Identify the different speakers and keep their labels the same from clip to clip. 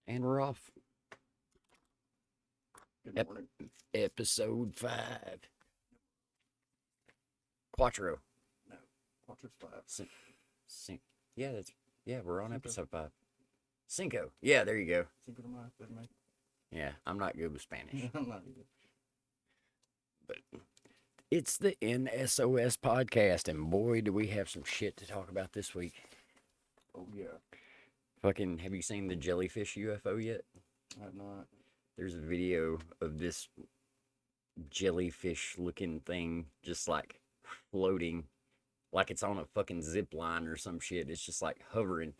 Speaker 1: And we're off.
Speaker 2: Good morning.
Speaker 1: Episode 5. Quattro.
Speaker 2: No, Quattro's 5.
Speaker 1: We're on
Speaker 2: Cinco.
Speaker 1: episode 5. Cinco. Yeah, there you go.
Speaker 2: Cinco de Mayo, good mate.
Speaker 1: Yeah, I'm not good with Spanish.
Speaker 2: I'm not either.
Speaker 1: But it's the N.S.o.S Podcast, and boy, do we have some shit to talk about this week.
Speaker 2: Oh, yeah.
Speaker 1: Fucking, have you seen the jellyfish UFO yet?
Speaker 2: I have not.
Speaker 1: There's a video of this jellyfish-looking thing just like floating, like it's on a fucking zip line or some shit. It's just like hovering,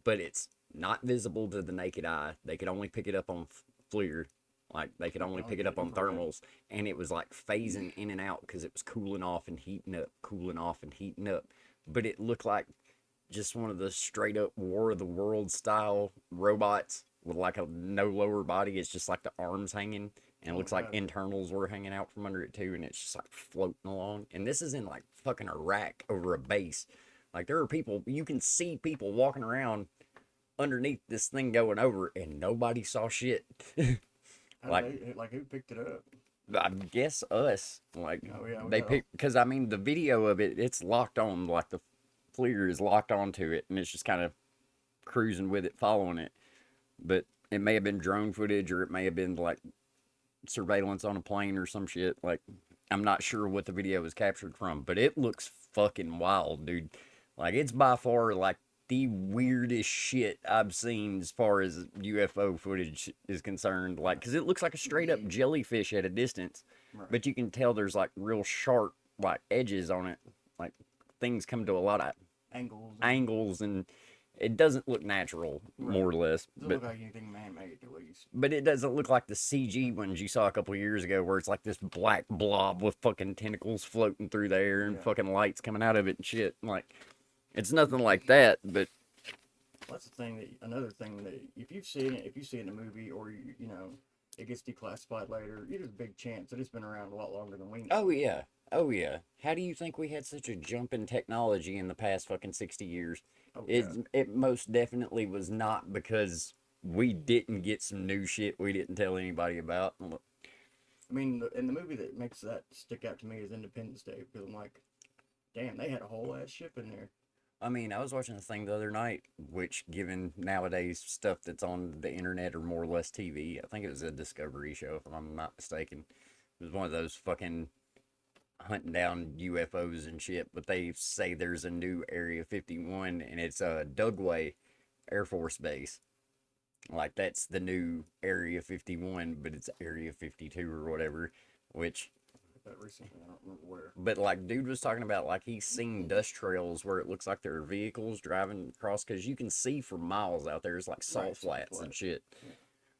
Speaker 1: but it's not visible to the naked eye. They could only pick it up on FLIR. Like, they could only pick it up on thermals, and it was like phasing in and out because it was cooling off and heating up, cooling off and heating up. But it looked like just one of the straight up War of the World style robots with like a no lower body. It's just like the arms hanging, and it looks like internals were hanging out from under it too, and it's just like floating along. And this is in like fucking Iraq over a base. Like, there are people, you can see people walking around underneath this thing going over, and nobody saw shit.
Speaker 2: Like who picked it up?
Speaker 1: I guess us. Like,
Speaker 2: Oh, yeah,
Speaker 1: they picked, because I mean, the video of it, it's locked on, like the FLIR is locked onto it, and it's just kind of cruising with it, following it. But it may have been drone footage, or it may have been like surveillance on a plane or some shit. Like, I'm not sure what the video was captured from, but it looks fucking wild, dude. Like, it's by far like the weirdest shit I've seen as far as UFO footage is concerned. Like, because it looks like a straight up jellyfish at a distance,
Speaker 2: Right.
Speaker 1: but you can tell there's like real sharp like edges on it. Like, things come to a lot of angles, and it doesn't look natural, more or less.
Speaker 2: Doesn't look like anything man-made, at least.
Speaker 1: But it doesn't look like the CG ones you saw a couple of years ago, where it's like this black blob with fucking tentacles floating through the air and fucking lights coming out of it and shit. Like, it's nothing like that. But
Speaker 2: That's the thing. Another thing that if you see it in a movie, or you know, it gets declassified later, there's a big chance that it's been around a lot longer than we know.
Speaker 1: oh yeah. How do you think we had such a jump in technology in the past fucking 60 years?
Speaker 2: Oh, yeah.
Speaker 1: It most definitely was not because we didn't get some new shit we didn't tell anybody about.
Speaker 2: I mean, and the movie that makes that stick out to me is Independence Day, because I'm like, damn, they had a whole ass ship in there.
Speaker 1: I mean, I was watching a thing the other night, which, given nowadays stuff that's on the internet or more or less TV, I think it was a Discovery show, if I'm not mistaken. It was one of those fucking hunting down UFOs and shit, but they say there's a new Area 51, and it's Dugway Air Force Base. Like, that's the new Area 51, but it's Area 52 or whatever, which...
Speaker 2: That recently, I don't remember where.
Speaker 1: But, like, dude was talking about, like, he's seen dust trails where it looks like there are vehicles driving across, because you can see for miles out there. It's like salt flats and shit. Yeah.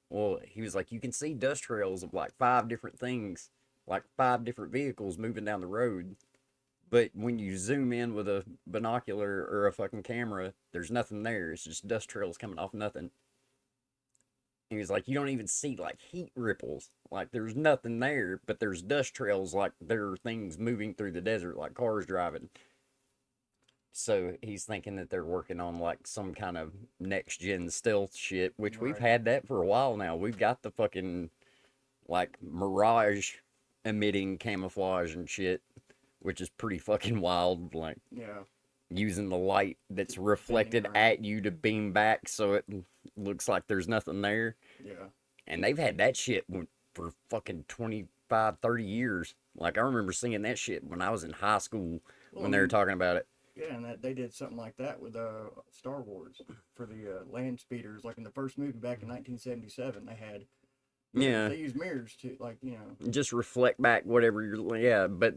Speaker 1: Well, he was like, you can see dust trails of, like, 5 different things, like 5 different vehicles moving down the road. But when you zoom in with a binocular or a fucking camera, there's nothing there. It's just dust trails coming off nothing. He was like, you don't even see, like, heat ripples. Like, there's nothing there, but there's dust trails, like there are things moving through the desert, like cars driving. So he's thinking that they're working on, like, some kind of next-gen stealth shit, which we've had that for a while now. We've got the fucking, like, mirage emitting camouflage and shit, which is pretty fucking wild. Like, using the light that's reflected at you to beam back so it looks like there's nothing there.
Speaker 2: Yeah.
Speaker 1: And they've had that shit for fucking 25, 30 years. Like, I remember seeing that shit when I was in high school when they were talking about it.
Speaker 2: Yeah, and they did something like that with Star Wars for the land speeders. Like in the first movie back in 1977, they had...
Speaker 1: Yeah.
Speaker 2: They use mirrors to, like, you know...
Speaker 1: Just reflect back whatever you're... Yeah, but...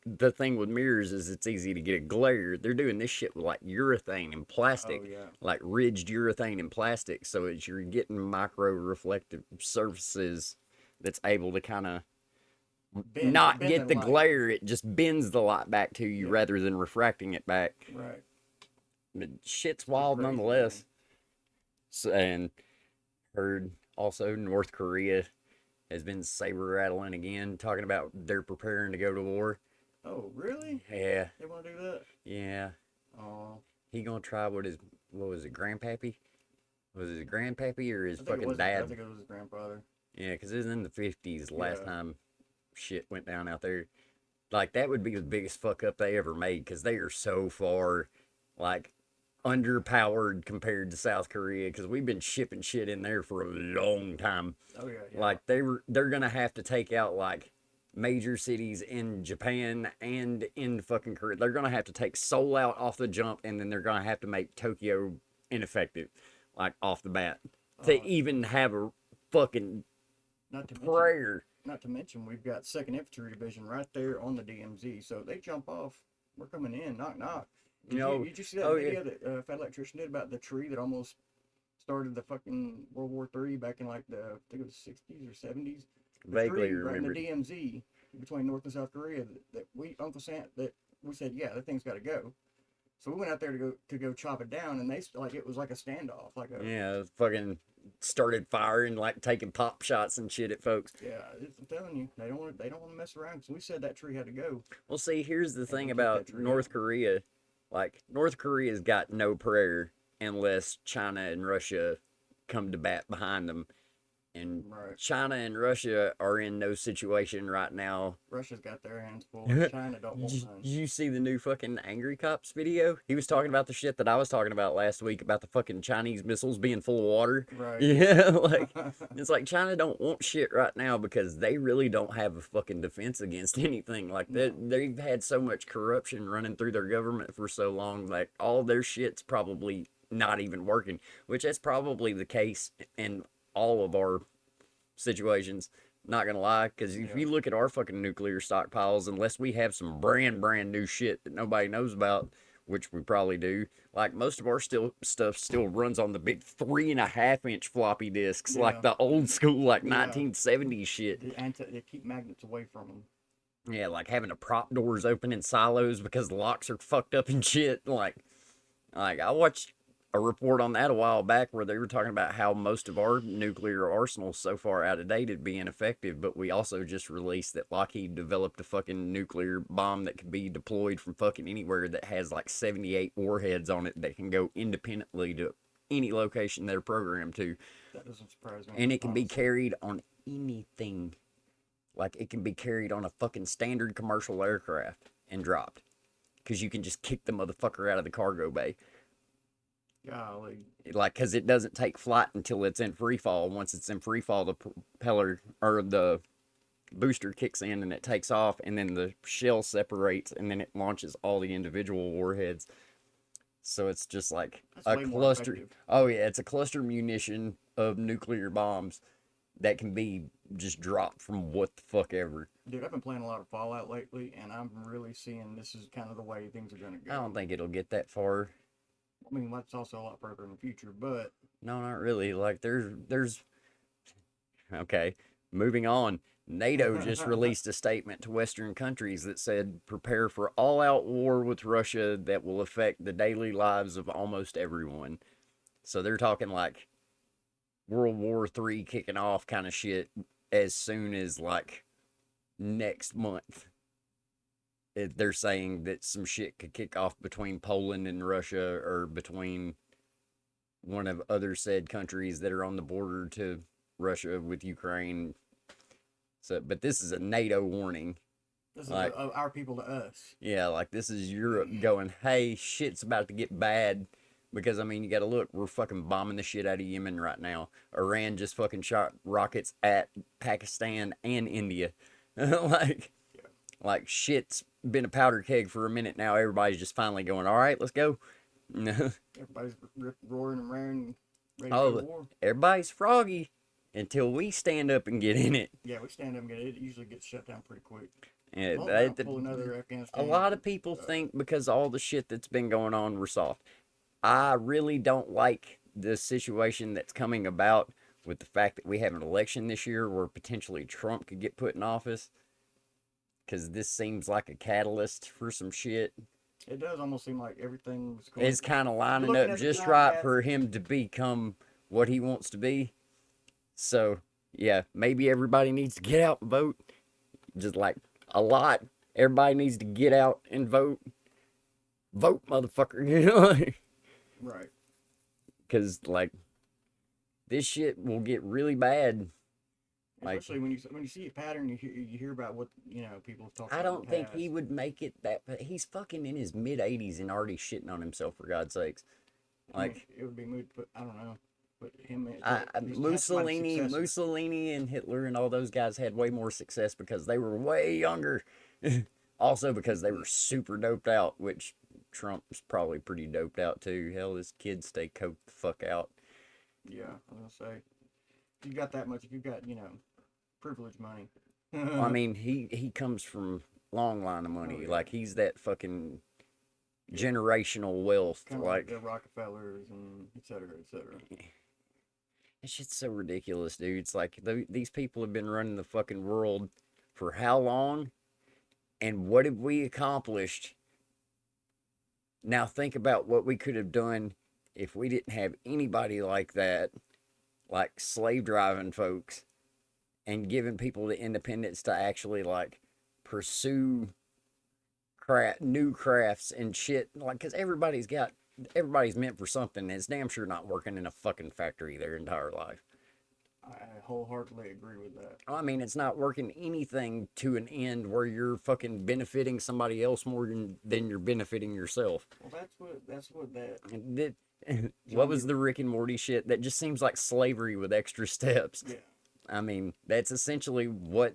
Speaker 1: The thing with mirrors is it's easy to get a glare. They're doing this shit with, like, urethane and plastic.
Speaker 2: Oh, yeah.
Speaker 1: Like, ridged urethane and plastic. So it's, you're getting micro reflective surfaces that's able to kind of not get the glare. It just bends the light back to you rather than refracting it back.
Speaker 2: Right.
Speaker 1: But shit's wild nonetheless. So, and heard also North Korea has been saber-rattling again, talking about they're preparing to go to war.
Speaker 2: Oh, really?
Speaker 1: Yeah.
Speaker 2: They want to do that?
Speaker 1: Yeah.
Speaker 2: Oh.
Speaker 1: He gonna try what was it, grandpappy? Was his grandpappy or his
Speaker 2: I think it
Speaker 1: fucking
Speaker 2: was. I
Speaker 1: dad?
Speaker 2: think it was his grandfather.
Speaker 1: Yeah, because it was in the 50s last
Speaker 2: Yeah.
Speaker 1: time shit went down out there. Like, that would be the biggest fuck up they ever made because they are so far, like, underpowered compared to South Korea because we've been shipping shit in there for a long time.
Speaker 2: Oh yeah. Yeah.
Speaker 1: Like, they're gonna have to take out, like, major cities in Japan and in fucking Korea. They're gonna have to take Seoul out off the jump, and then they're gonna have to make Tokyo ineffective, like, off the bat, to even have a fucking
Speaker 2: not to mention,
Speaker 1: prayer.
Speaker 2: not to mention, we've got Second Infantry Division right there on the DMZ. So if they jump off, we're coming in. Knock knock. Did you see that video that Fat Electrician did about the tree that almost started the fucking World War III back in like the, I think it was 60s or 70s?
Speaker 1: Vaguely
Speaker 2: right in
Speaker 1: remember.
Speaker 2: the DMZ between North and South Korea that Uncle Sam, that we said, yeah, that thing's got to go. So we went out there to go chop it down, and they like it was like a standoff, like a
Speaker 1: Yeah, fucking started firing, like taking pop shots and shit at folks.
Speaker 2: yeah. I'm telling you, they don't want to mess around. Because we said that tree had to go.
Speaker 1: Well, see, here's the thing
Speaker 2: keep
Speaker 1: about
Speaker 2: that tree
Speaker 1: North
Speaker 2: out.
Speaker 1: Korea. Like, North Korea's got no prayer unless China and Russia come to bat behind them. And
Speaker 2: Right.
Speaker 1: China and Russia are in no situation right now.
Speaker 2: Russia's got their hands full. China don't want none.
Speaker 1: Did you see the new fucking Angry Cops video? He was talking about the shit that I was talking about last week about the fucking Chinese missiles being full of water.
Speaker 2: Right.
Speaker 1: Yeah, like, it's like China don't want shit right now because they really don't have a fucking defense against anything. Like, they've had so much corruption running through their government for so long, like, all their shit's probably not even working, which that's probably the case in all of our situations, not gonna lie, because if you look at our fucking nuclear stockpiles, unless we have some brand new shit that nobody knows about, which we probably do, like, most of our stuff still runs on the big 3.5-inch floppy disks, like the old school, like 1970s shit.
Speaker 2: They keep magnets away from them.
Speaker 1: Yeah, like having the prop doors open in silos because the locks are fucked up and shit. Like I watched a report on that a while back where they were talking about how most of our nuclear arsenal's so far out of date at being effective, but we also just released that Lockheed developed a fucking nuclear bomb that could be deployed from fucking anywhere that has like 78 warheads on it that can go independently to any location they're programmed to.
Speaker 2: That doesn't surprise me.
Speaker 1: And it can be carried on anything. Like, it can be carried on a fucking standard commercial aircraft and dropped. Because you can just kick the motherfucker out of the cargo bay.
Speaker 2: Golly.
Speaker 1: Like, because it doesn't take flight until it's in free fall. Once it's in free fall, the propeller or the booster kicks in and it takes off, and then the shell separates, and then it launches all the individual warheads. So it's just like a cluster. Oh yeah, it's a cluster munition of nuclear bombs that can be just dropped from what the fuck ever.
Speaker 2: Dude, I've been playing a lot of Fallout lately, and I'm really seeing this is kind of the way things are gonna go.
Speaker 1: I don't think it'll get that far.
Speaker 2: I mean, that's also a lot further in the future, but
Speaker 1: no, not really. Like, there's okay. Moving on. NATO just released a statement to Western countries that said, prepare for all-out war with Russia that will affect the daily lives of almost everyone. So they're talking like World War III kicking off kind of shit as soon as like next month. They're saying that some shit could kick off between Poland and Russia, or between one of other said countries that are on the border to Russia with Ukraine. So, but this is a NATO warning.
Speaker 2: This is like, our people to us.
Speaker 1: Yeah, like, this is Europe going, hey, shit's about to get bad. Because, I mean, you gotta look, we're fucking bombing the shit out of Yemen right now. Iran just fucking shot rockets at Pakistan and India. Like, shit's been a powder keg for a minute now. Everybody's just finally going, all right, let's go.
Speaker 2: Everybody's roaring and raring, ready to go to war.
Speaker 1: Everybody's froggy until we stand up and get in it.
Speaker 2: Yeah, we stand up and get it. It usually gets shut down pretty quick.
Speaker 1: Yeah,
Speaker 2: pull another Afghanistan.
Speaker 1: A lot of people think because of all the shit that's been going on, we're soft. I really don't like the situation that's coming about with the fact that we have an election this year where potentially Trump could get put in office. Because this seems like a catalyst for some shit.
Speaker 2: It does almost seem like everything was going.
Speaker 1: It's kind of lining up just right for him to become what he wants to be. So, yeah, maybe everybody needs to get out and vote. Just like a lot. Everybody needs to get out and vote. Vote, motherfucker. You know?
Speaker 2: Right.
Speaker 1: Because, like, this shit will get really bad. Like,
Speaker 2: especially when you see a pattern, you hear about what people have talked
Speaker 1: I
Speaker 2: about in the
Speaker 1: don't think he
Speaker 2: past.
Speaker 1: would make it that. But he's fucking in his mid-80s and already shitting on himself, for God's sakes.
Speaker 2: I mean,
Speaker 1: Like,
Speaker 2: it would be moot, but I don't know. But him,
Speaker 1: Mussolini and Hitler and all those guys had way more success because they were way younger. Also because they were super doped out, which Trump's probably pretty doped out too. Hell, his kids stay coked the fuck out.
Speaker 2: Yeah, I was gonna say, if you got that much, if you got privilege money.
Speaker 1: I mean, he comes from long line of money.
Speaker 2: Oh, yeah.
Speaker 1: Like he's that fucking generational wealth.
Speaker 2: Kind of
Speaker 1: like
Speaker 2: the Rockefellers and et cetera, et cetera.
Speaker 1: That shit's so ridiculous, dude. It's like these people have been running the fucking world for how long? And what have we accomplished? Now think about what we could have done if we didn't have anybody like that, like slave driving folks, and giving people the independence to actually like pursue new crafts and shit. Like, cause everybody's meant for something. And it's damn sure not working in a fucking factory their entire life.
Speaker 2: I wholeheartedly agree with that.
Speaker 1: I mean, it's not working anything to an end where you're fucking benefiting somebody else more than you're benefiting yourself.
Speaker 2: Well, that's what that.
Speaker 1: What was the Rick and Morty shit? That just seems like slavery with extra steps.
Speaker 2: Yeah.
Speaker 1: I mean, that's essentially what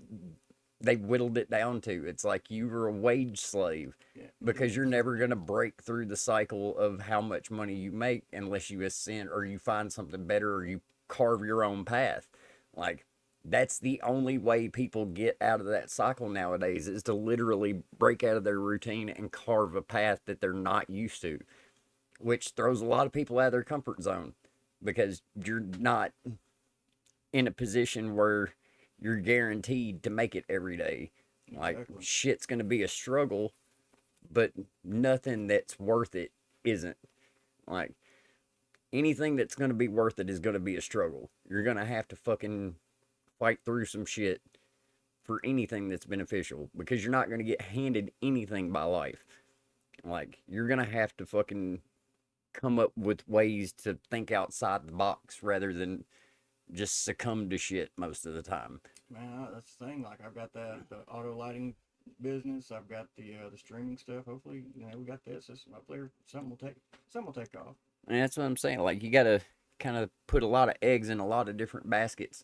Speaker 1: they whittled it down to. It's like you were a wage slave because you're never going to break through the cycle of how much money you make unless you ascend or you find something better or you carve your own path. Like, that's the only way people get out of that cycle nowadays is to literally break out of their routine and carve a path that they're not used to, which throws a lot of people out of their comfort zone because you're not in a position where you're guaranteed to make it every day. Like,
Speaker 2: Exactly.
Speaker 1: shit's going to be a struggle, but nothing that's worth it isn't. Like, anything that's going to be worth it is going to be a struggle. You're going to have to fucking fight through some shit for anything that's beneficial because you're not going to get handed anything by life. Like, you're going to have to fucking come up with ways to think outside the box rather than just succumb to shit most of the time.
Speaker 2: Man, that's the thing. Like, I've got the auto lighting business. I've got the streaming stuff. Hopefully, we got this. Hopefully, something will take off.
Speaker 1: And that's what I'm saying. Like, you got to kind of put a lot of eggs in a lot of different baskets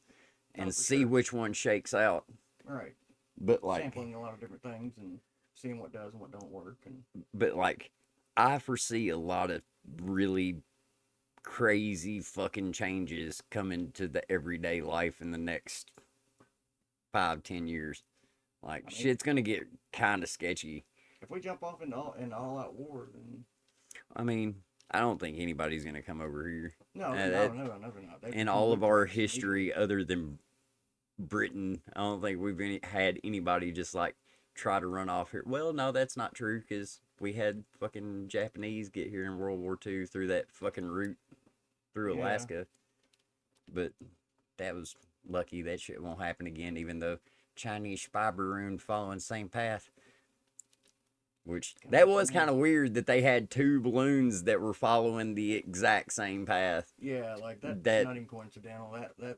Speaker 1: and see which one shakes out.
Speaker 2: Right.
Speaker 1: But like
Speaker 2: sampling a lot of different things and seeing what does and what don't work.
Speaker 1: But like, I foresee a lot of really crazy fucking changes coming to the everyday life in the next 5-10 years. Like, shit's gonna get kind of sketchy.
Speaker 2: If we jump off in all out war, then
Speaker 1: I mean, I don't think anybody's gonna come over here.
Speaker 2: No, never not.
Speaker 1: In all of our history, other than Britain, I don't think we've had anybody just like try to run off here. Well, no, that's not true because we had fucking Japanese get here in World War II through that fucking route through Alaska. But that was lucky. That shit won't happen again, even though Chinese spy balloon following the same path. Which, that was kind of weird that they had two balloons that were following the exact same path.
Speaker 2: Yeah, like that's not even coincidental. That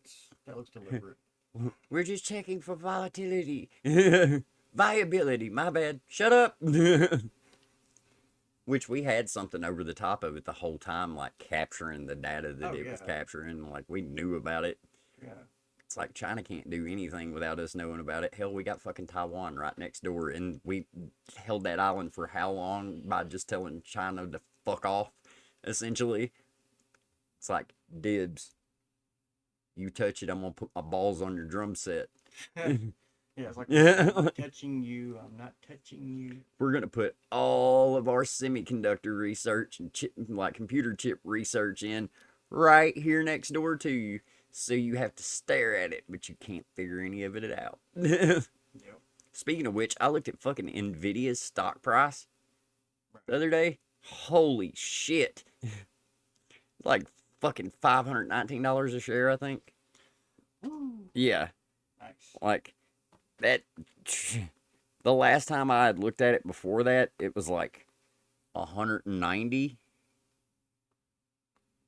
Speaker 2: looks deliberate.
Speaker 1: We're just checking for volatility. Viability, my bad. Shut up. Which we had something over the top of it the whole time, like capturing the data that it was capturing. Like, we knew about it.
Speaker 2: Yeah.
Speaker 1: It's like China can't do anything without us knowing about it. Hell, we got fucking Taiwan right next door, and we held that island for how long by just telling China to fuck off, essentially. It's like, dibs. You touch it, I'm gonna put my balls on your drum set.
Speaker 2: Yeah, it's like, I'm not touching you. I'm not touching you.
Speaker 1: We're gonna put all of our semiconductor research and computer chip research in right here next door to you. So you have to stare at it, but you can't figure any of it out.
Speaker 2: Yep.
Speaker 1: Speaking of which, I looked at fucking Nvidia's stock price the other day. Holy shit. Like fucking $519 a share, I think.
Speaker 2: Woo.
Speaker 1: Yeah.
Speaker 2: Nice.
Speaker 1: Like, that, the last time I had looked at it before that, it was like 190.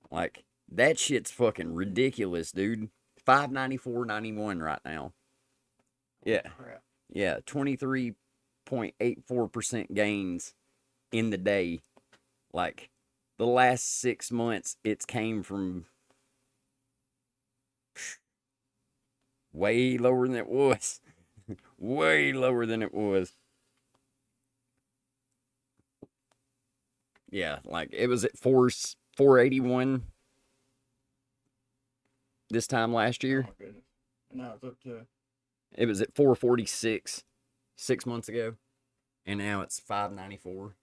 Speaker 1: Like, That shit's fucking ridiculous, dude. 594.91 right now. Yeah.
Speaker 2: Crap.
Speaker 1: Yeah, 23.84% gains in the day. Like, the last 6 months, it's came from way lower than it was. Way lower than it was. Yeah, like, it was at 481 this time last year.
Speaker 2: Oh, my goodness. And now it's up to...
Speaker 1: It was at 446 6 months ago. And now it's 594.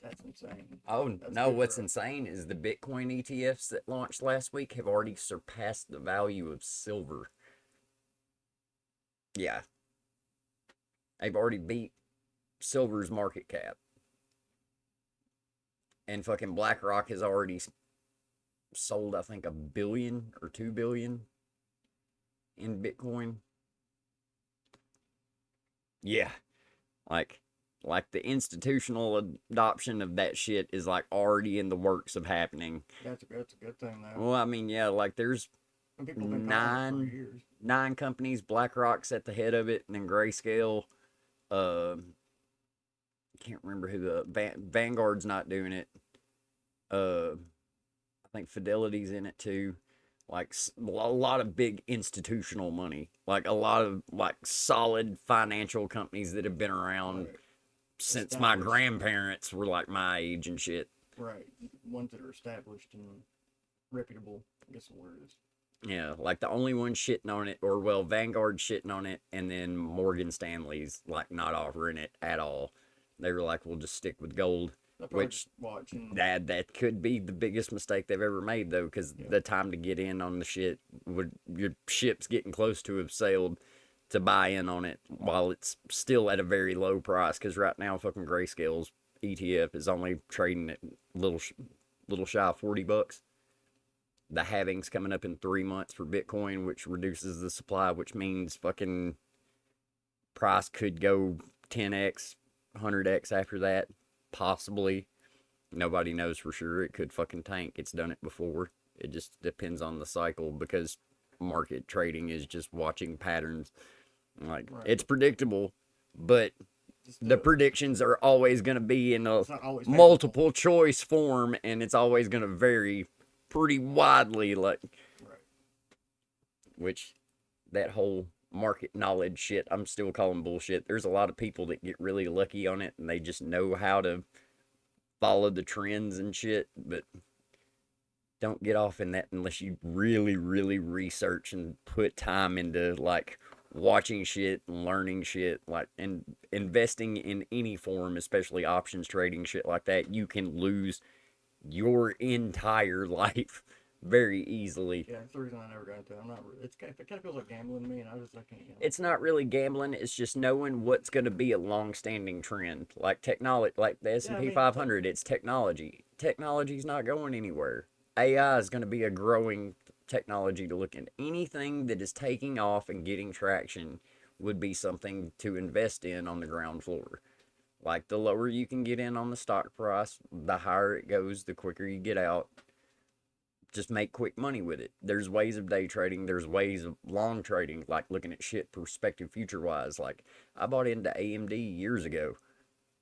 Speaker 2: That's insane.
Speaker 1: Oh, no, what's insane is the Bitcoin ETFs that launched last week have already surpassed the value of silver. Yeah. They've already beat silver's market cap. And fucking BlackRock has already sold, I think, $1 billion or $2 billion in Bitcoin. Yeah. Like the institutional adoption of that shit is like already in the works of happening.
Speaker 2: That's a good thing, though.
Speaker 1: Well, I mean, yeah, like there's nine companies. BlackRock's at the head of it, and then Grayscale. I can't remember who the Vanguard's not doing it. I think Fidelity's in it too. Like a lot of big institutional money, like a lot of like solid financial companies that have been around since my grandparents were like my age and shit.
Speaker 2: Right, ones that are established and reputable, I guess the word is.
Speaker 1: Yeah, like the only one shitting on it, or well, Vanguard shitting on it, and then Morgan Stanley's like not offering it at all. They were like, we'll just stick with gold. Which that could be the biggest mistake they've ever made, though, because the time to get in on the shit, your ship's getting close to have sailed to buy in on it while it's still at a very low price. Because right now, fucking Grayscale's ETF is only trading at little shy of $40. The halving's coming up in 3 months for Bitcoin, which reduces the supply, which means fucking price could go 10x, 100x after that. Possibly. Nobody knows for sure. It could fucking tank. It's done it before. It just depends on the cycle, because market trading is just watching patterns. Like, it's predictable, but the predictions are always going to be in a multiple choice form, and it's always going to vary pretty widely. Like, which that whole market knowledge shit, I'm still calling bullshit. There's a lot of people that get really lucky on it, and they just know how to follow the trends and shit, but don't get off in that unless you really, really research and put time into like watching shit and learning shit, like, and investing in any form, especially options trading, shit like that. You can lose your entire life very easily.
Speaker 2: Yeah, that's the reason I never got into it. It kind of feels like gambling to me, and I can't gamble.
Speaker 1: It's not really gambling. It's just knowing what's going to be a long-standing trend, like technology, like the S&P 500. It's technology. Technology's not going anywhere. AI is going to be a growing technology to look at. Anything that is taking off and getting traction would be something to invest in on the ground floor. Like, the lower you can get in on the stock price, the higher it goes, the quicker you get out. Just make quick money with it. There's ways of day trading. There's ways of long trading, like looking at shit perspective future wise. Like, I bought into AMD years ago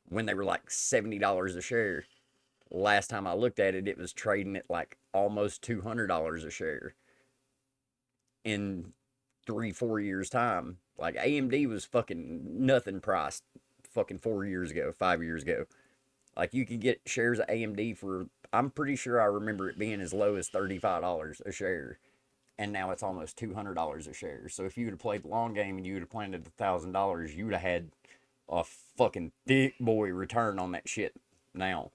Speaker 1: when they were like $70 a share. Last time I looked at it, it was trading at like almost $200 a share in 3-4 years time. Like, AMD was fucking nothing priced fucking 4 years ago, 5 years ago. Like, you could get shares of AMD for, I'm pretty sure I remember it being as low as $35 a share. And now it's almost $200 a share. So if you would have played the long game and you would have planted $1,000, you would have had a fucking thick boy return on that shit now.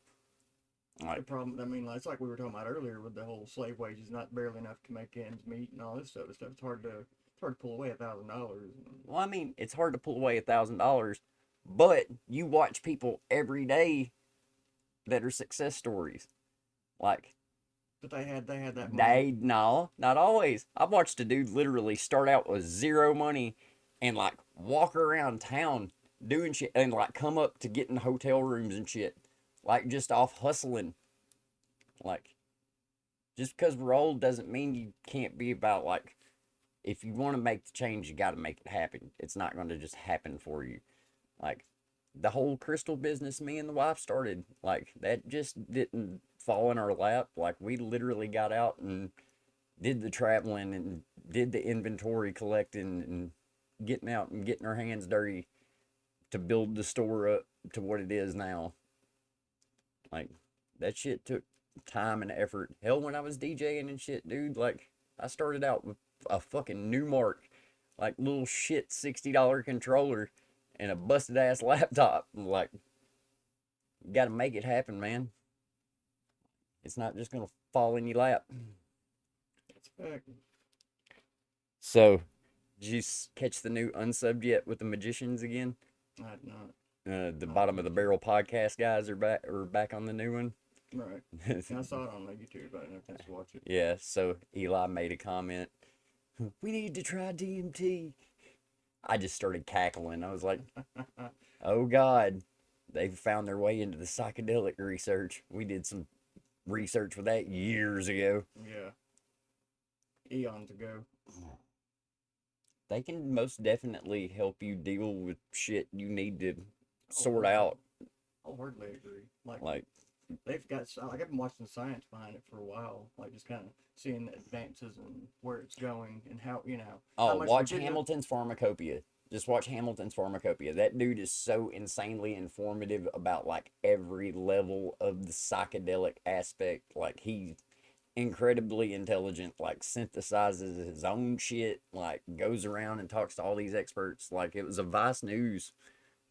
Speaker 2: Like, the problem, I mean, it's like we were talking about earlier with the whole slave wages, not barely enough to make ends meet and all this sort of stuff. It's hard to pull away $1,000.
Speaker 1: Well, I mean, it's hard to pull away $1,000, but you watch people every day that are success stories. Like,
Speaker 2: but they had that money.
Speaker 1: No, not always. I've watched a dude literally start out with zero money and like walk around town doing shit and like come up to getting hotel rooms and shit. Like, just off hustling. Like, just because we're old doesn't mean you can't be about, like, if you want to make the change, you got to make it happen. It's not going to just happen for you. Like, the whole crystal business me and the wife started, like, that just didn't fall in our lap. Like, we literally got out and did the traveling and did the inventory collecting and getting out and getting our hands dirty to build the store up to what it is now. Like, that shit took time and effort. Hell, when I was DJing and shit, dude, like, I started out with a fucking Newmark, like, little shit $60 controller and a busted ass laptop. Like, you gotta make it happen, man. It's not just gonna fall in your lap.
Speaker 2: That's a fact.
Speaker 1: So, did you catch the new Unsub yet with the magicians again?
Speaker 2: I had not.
Speaker 1: The Bottom of the Barrel podcast guys are back on the new one.
Speaker 2: Right. Yeah, I saw it on YouTube, but I didn't have a chance to watch it.
Speaker 1: Yeah, so Eli made a comment. We need to try DMT. I just started cackling. I was like, oh God, they've found their way into the psychedelic research. We did some research with that years ago.
Speaker 2: Yeah. Eons ago.
Speaker 1: They can most definitely help you deal with shit you need to sort out.
Speaker 2: I'll hardly agree. Like they've got, like, I've been watching the science behind it for a while, like, just kind of seeing the advances and where it's going and how,
Speaker 1: Oh, watch Hamilton's Pharmacopoeia. Just watch Hamilton's Pharmacopoeia. That dude is so insanely informative about, like, every level of the psychedelic aspect. Like, he's incredibly intelligent, like, synthesizes his own shit, like, goes around and talks to all these experts. Like, it was a Vice News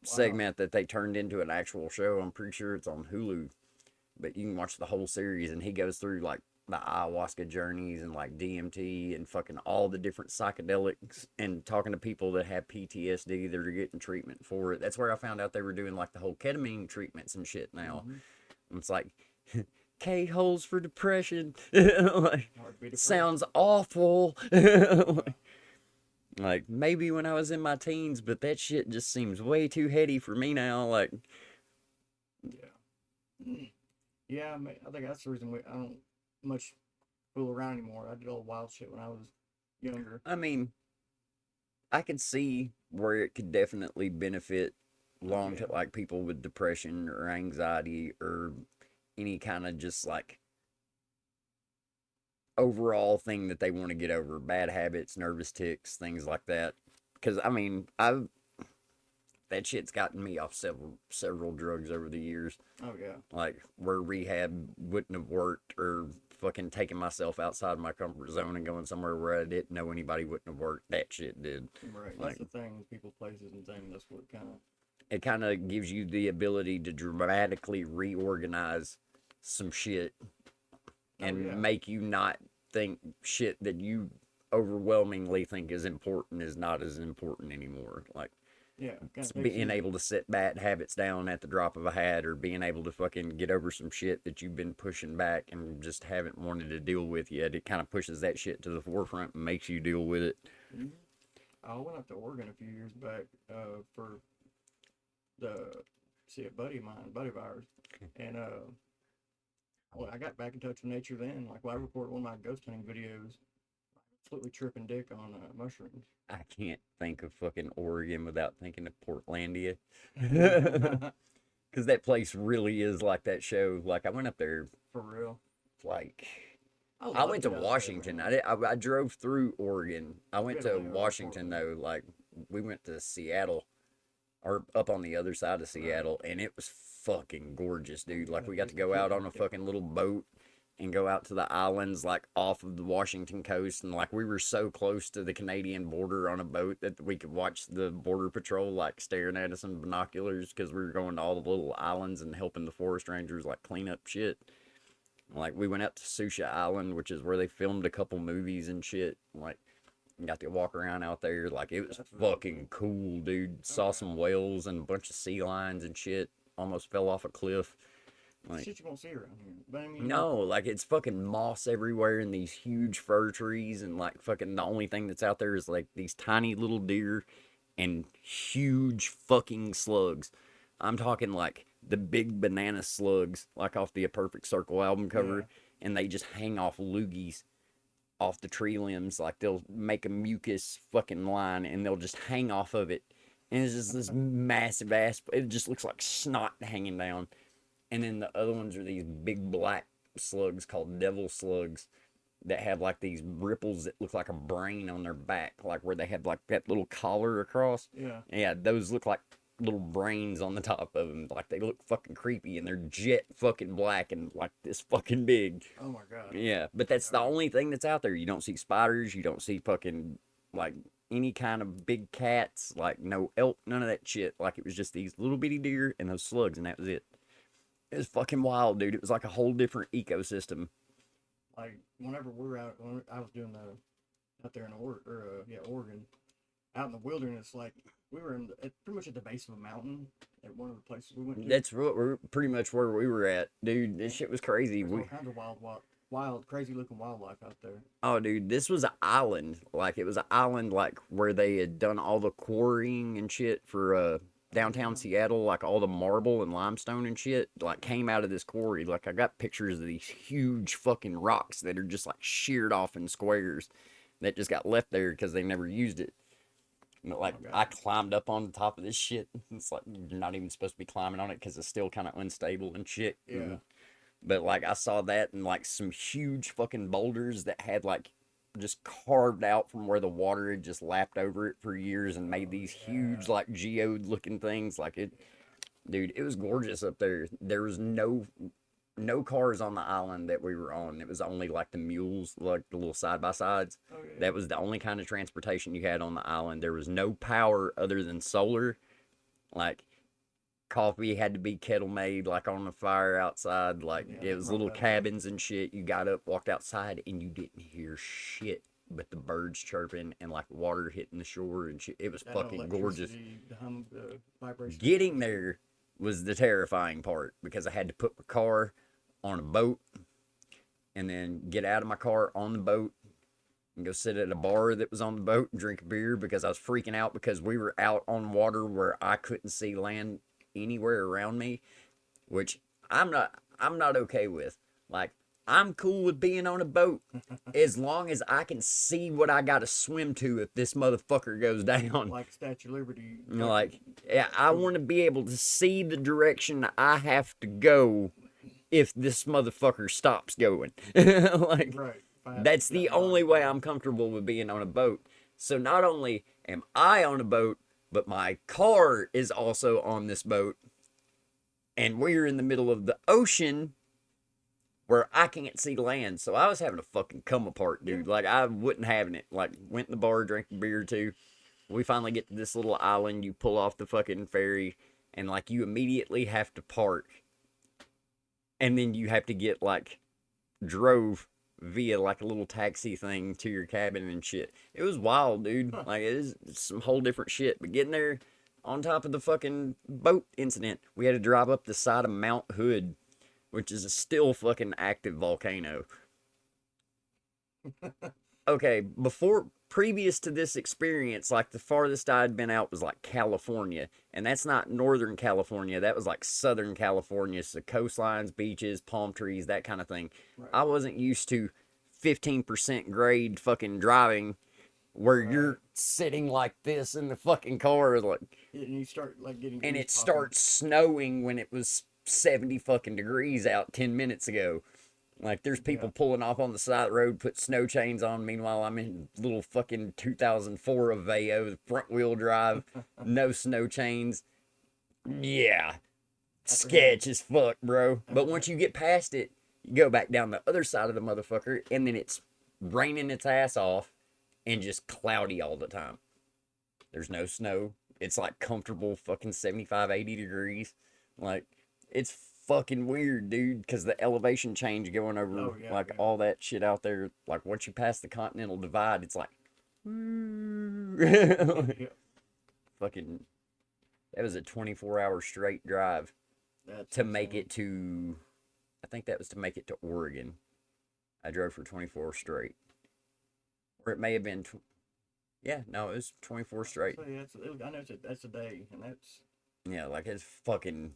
Speaker 1: segment that they turned into an actual show. I'm pretty sure it's on Hulu. But you can watch the whole series, and he goes through, like, the ayahuasca journeys and, like, DMT and fucking all the different psychedelics and talking to people that have PTSD that are getting treatment for it. That's where I found out they were doing, like, the whole ketamine treatments and shit now. Mm-hmm. It's like, K-holes for depression. Like, sounds awful. Like, maybe when I was in my teens, but that shit just seems way too heady for me now. Like,
Speaker 2: yeah. Yeah, I think that's the reason I don't much fool around anymore. I did all the wild shit when I was younger.
Speaker 1: I mean, I could see where it could definitely benefit to, like, people with depression or anxiety or any kind of just, like, overall thing that they want to get over. Bad habits, nervous tics, things like that. Because, I mean, that shit's gotten me off several drugs over the years.
Speaker 2: Oh, yeah.
Speaker 1: Like, where rehab wouldn't have worked, or fucking taking myself outside my comfort zone and going somewhere where I didn't know anybody wouldn't have worked. That shit did.
Speaker 2: Right. Like, that's the thing, people, places, and things. That's what
Speaker 1: it kind of gives you the ability to dramatically reorganize some shit and make you not think shit that you overwhelmingly think is important is not as important anymore. Like, being able to set bad habits down at the drop of a hat, or being able to fucking get over some shit that you've been pushing back and just haven't wanted to deal with yet. It kind of pushes that shit to the forefront and makes you deal with it.
Speaker 2: Mm-hmm. I went up to Oregon a few years back for a buddy of ours, and well, I got back in touch with nature then. Like, when I recorded one of my ghost hunting videos, absolutely tripping dick on mushrooms.
Speaker 1: I can't think of fucking Oregon without thinking of Portlandia. Because that place really is like that show. Like, I went up there.
Speaker 2: For real?
Speaker 1: Like, I went to Washington. I drove through Oregon. I went to Washington, though. Like, we went to Seattle, or up on the other side of Seattle, and it was fucking gorgeous, dude. Like, we got to go out on a fucking little boat and go out to the islands, like, off of the Washington coast, and, like, we were so close to the Canadian border on a boat that we could watch the border patrol, like, staring at us in binoculars, because we were going to all the little islands and helping the forest rangers, like, clean up shit. Like, we went out to Susha Island, which is where they filmed a couple movies and shit. Like, got to walk around out there. Like, it was fucking cool, dude. Saw some whales and a bunch of sea lions and shit. Almost fell off a cliff.
Speaker 2: Like, shit you won't see around here. But I mean,
Speaker 1: no, like, it's fucking moss everywhere and these huge fir trees, and, like, fucking the only thing that's out there is, like, these tiny little deer and huge fucking slugs. I'm talking, like, the big banana slugs, like off the A Perfect Circle album cover,
Speaker 2: Yeah.
Speaker 1: and they just hang off loogies off the tree limbs. Like they'll make a mucus fucking line and they'll just hang off of it. And it's just this massive ass, it just looks like snot hanging down. And then the other ones are these big black slugs called devil slugs that have like these ripples that look like a brain on their back, like where they have like that little collar across.
Speaker 2: Yeah.
Speaker 1: Yeah, those look like little brains on the top of them. Like they look fucking creepy and they're jet fucking black and like this fucking big.
Speaker 2: Oh my god.
Speaker 1: Yeah, but that's the only thing that's out there. You don't see spiders, you don't see fucking like any kind of big cats, like no elk, none of that shit. Like it was just these little bitty deer and those slugs and that was it. It was fucking wild, dude. It was like a whole different ecosystem.
Speaker 2: Like whenever we're out, when I was doing out there in Oregon, out in the wilderness, like we were pretty much at the base of a mountain at one of the places we went to.
Speaker 1: That's what we're pretty much where we were at, dude. This shit was crazy.
Speaker 2: There's all kinds of wild, crazy looking wildlife out there.
Speaker 1: Oh, dude, this was an island. Like it was an island, like where they had done all the quarrying and shit for downtown Seattle, like all the marble and limestone and shit, like came out of this quarry. Like I got pictures of these huge fucking rocks that are just like sheared off in squares that just got left there because they never used it. But like I climbed up on the top of this shit. It's like you're not even supposed to be climbing on it because it's still kind of unstable and shit.
Speaker 2: Yeah.
Speaker 1: But like I saw that and like some huge fucking boulders that had like just carved out from where the water had just lapped over it for years and made these huge like geode looking things. Like it, dude, it was gorgeous up there. There was no cars on the island that we were on. It was only like the mules, like the little side by sides.
Speaker 2: Oh, yeah.
Speaker 1: That was the only kind of transportation you had on the island. There was no power other than solar. Like coffee had to be kettle made, like on the fire outside. Like it was little cabins and shit. You got up, walked outside, and you didn't hear shit but the birds chirping and like water hitting the shore and shit. It was fucking gorgeous.
Speaker 2: The hum, the vibration.
Speaker 1: Getting there was the terrifying part because I had to put my car on a boat and then get out of my car on the boat and go sit at a bar that was on the boat and drink a beer because I was freaking out because we were out on water where I couldn't see land anywhere around me, which I'm not okay with. Like I'm cool with being on a boat as long as I can see what I gotta swim to if this motherfucker goes down.
Speaker 2: Like Statue of Liberty.
Speaker 1: Like, yeah, I want to be able to see the direction I have to go if this motherfucker stops going. Like,
Speaker 2: right.
Speaker 1: That's the only way I'm comfortable with being on a boat. So not only am I on a boat, but my car is also on this boat. And we're in the middle of the ocean where I can't see land. So I was having a fucking come apart, dude. Like, I wasn't having it. Like, went in the bar, drank a beer or two. We finally get to this little island. You pull off the fucking ferry. And, like, you immediately have to park. And then you have to get, like, drove via like a little taxi thing to your cabin and shit. It was wild, dude. Like it is some whole different shit. But getting there on top of the fucking boat incident, we had to drive up the side of Mount Hood, which is a still fucking active volcano. Okay, previous to this experience, like the farthest I had been out was like California, and that's not Northern California. That was like Southern California, so coastlines, beaches, palm trees, that kind of thing. Right. I wasn't used to 15% grade fucking driving where you're sitting like this in the fucking car, like,
Speaker 2: and you start like getting,
Speaker 1: and it starts snowing when it was 70 fucking degrees out 10 minutes ago. Like, there's people pulling off on the side of the road, put snow chains on. Meanwhile, I'm in little fucking 2004 Aveo, front wheel drive, no snow chains. Yeah. Sketch as fuck, bro. But once you get past it, you go back down the other side of the motherfucker, and then it's raining its ass off and just cloudy all the time. There's no snow. It's like comfortable fucking 75, 80 degrees. Like, it's fucking weird, dude, because the elevation change going over all that shit out there, like once you pass the Continental Divide, it's like fucking, that was a 24-hour straight drive to make it to, I think that was to make it to Oregon. I drove for 24 straight, or it may have been it was 24 straight.
Speaker 2: So, I know that's a day, and that's
Speaker 1: like it's fucking.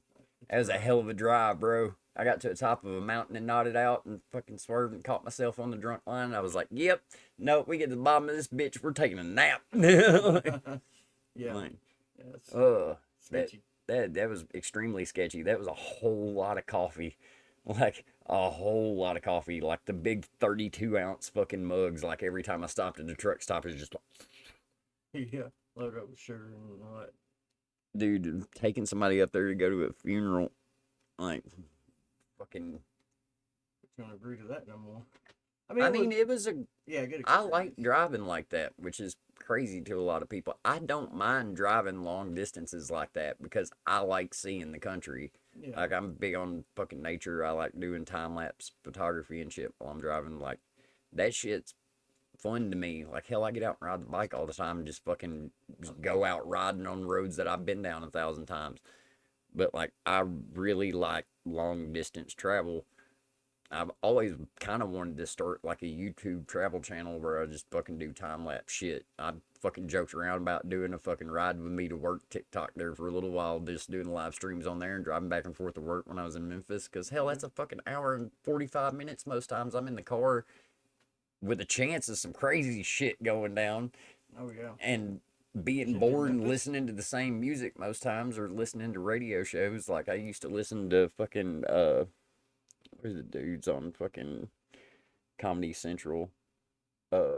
Speaker 1: That was a hell of a drive, bro. I got to the top of a mountain and nodded out and fucking swerved and caught myself on the drunk line. I was like, yep, nope, we get to the bottom of this bitch, we're taking a nap.
Speaker 2: Yeah.
Speaker 1: Like,
Speaker 2: That's
Speaker 1: that,
Speaker 2: sketchy.
Speaker 1: that was extremely sketchy. That was a whole lot of coffee. Like, a whole lot of coffee. Like, the big 32-ounce fucking mugs. Like, every time I stopped at the truck stop, it was just like,
Speaker 2: Yeah. Load up with sugar and all that.
Speaker 1: dude, taking somebody up there to go to a funeral, like, fucking.
Speaker 2: You don't agree to that no more.
Speaker 1: I mean, it was a.
Speaker 2: Yeah, good.
Speaker 1: I like driving like that, which is crazy to a lot of people. I don't mind driving long distances like that because I like seeing the country.
Speaker 2: Yeah.
Speaker 1: Like, I'm big on fucking nature. I like doing time lapse photography and shit while I'm driving. Like, that shit's fun to me. Like, hell, I get out and ride the bike all the time and just fucking just go out riding on roads that I've been down 1,000 times. But, like, I really like long distance travel. I've always kind of wanted to start like a YouTube travel channel where I just fucking do time lapse shit. I fucking joked around about doing a fucking ride with me to work TikTok there for a little while, just doing live streams on there and driving back and forth to work when I was in Memphis. Cause hell, that's a fucking hour and 45 minutes most times I'm in the car with a chance of some crazy shit going down.
Speaker 2: Oh yeah.
Speaker 1: And being
Speaker 2: Shit,
Speaker 1: bored
Speaker 2: in
Speaker 1: and
Speaker 2: Memphis?
Speaker 1: listening to the same music most times or listening to radio shows. Like I used to listen to fucking what are the dudes on fucking Comedy Central? Uh,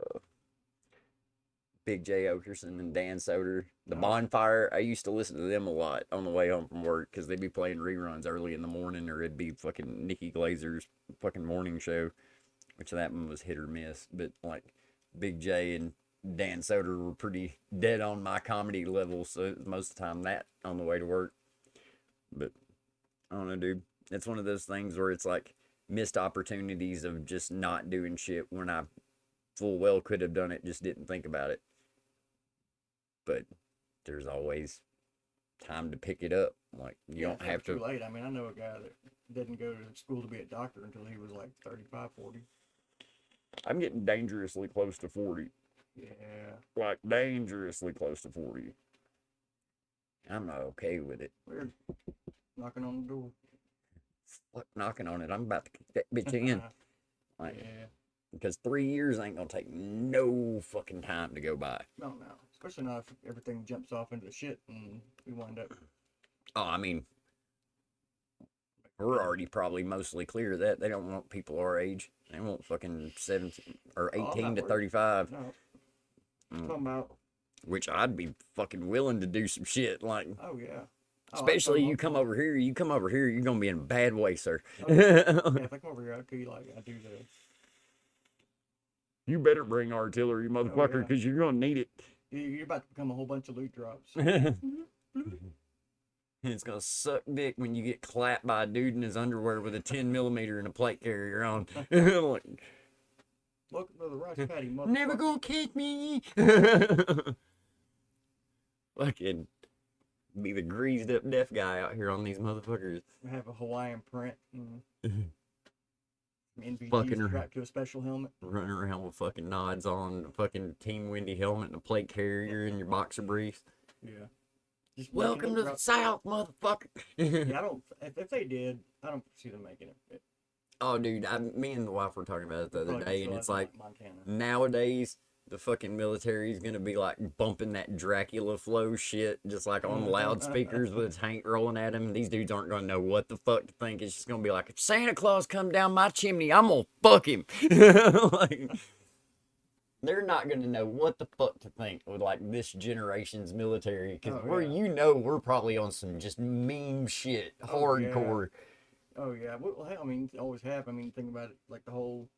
Speaker 1: Big J Okerson and Dan Soder. The Bonfire. I used to listen to them a lot on the way home from work because they'd be playing reruns early in the morning, or it'd be fucking Nikki Glazer's fucking morning show, which that one was hit or miss. But like Big J and Dan Soder were pretty dead on my comedy level, so it was most of the time that on the way to work. But I don't know, dude. It's one of those things where it's like missed opportunities of just not doing shit when I full well could have done it, just didn't think about it. But there's always time to pick it up. Like you don't have to.
Speaker 2: Too late. I mean, I know a guy that didn't go to school to be a doctor until he was like 35, 40.
Speaker 1: I'm getting dangerously close to 40.
Speaker 2: Yeah.
Speaker 1: Like dangerously close to 40. I'm not okay with it.
Speaker 2: Weird. Knocking on the door.
Speaker 1: Fuck knocking on it. I'm about to kick that bitch in. Like,
Speaker 2: yeah.
Speaker 1: Because 3 years ain't gonna take no fucking time to go by.
Speaker 2: No. Especially not if everything jumps off into the shit and we wind up.
Speaker 1: Oh, I mean, we're already probably mostly clear of that. They don't want people our age. They want fucking 17 or 18 to 35.
Speaker 2: No. Talking about.
Speaker 1: Which I'd be fucking willing to do some shit. Like,
Speaker 2: oh, yeah.
Speaker 1: Especially you come over here, you're gonna be in a bad way, sir.
Speaker 2: Yeah, if I come over here, I could I do the.
Speaker 1: You better bring artillery, motherfucker, because you're gonna need it.
Speaker 2: You're about to become a whole bunch of loot drops.
Speaker 1: It's gonna suck dick when you get clapped by a dude in his underwear with a 10mm and a plate carrier on. Like,
Speaker 2: welcome to the rice paddy, motherfucker.
Speaker 1: Never gonna catch me. Fucking be the greased up deaf guy out here on these motherfuckers.
Speaker 2: Have a Hawaiian print. NVIDIA
Speaker 1: fucking
Speaker 2: strapped to a special helmet.
Speaker 1: Running around with fucking nods on, a fucking Team Windy helmet and a plate carrier and your boxer briefs.
Speaker 2: Yeah. Just
Speaker 1: welcome to the South, motherfucker.
Speaker 2: Yeah, I don't. If they did, I don't see them making it.
Speaker 1: Oh, dude, me and the wife were talking about it the other day, and it's like
Speaker 2: Montana.
Speaker 1: Nowadays the fucking military is gonna be like bumping that Dracula flow shit, just like on loudspeakers with a tank rolling at them. These dudes aren't gonna know what the fuck to think. It's just gonna be like, if Santa Claus come down my chimney, I'm gonna fuck him. Like, they're not gonna know what the fuck to think with like this generation's military, because we're probably on some just meme shit, hardcore.
Speaker 2: Oh yeah, well, I mean, always have. I mean, think about it, like the whole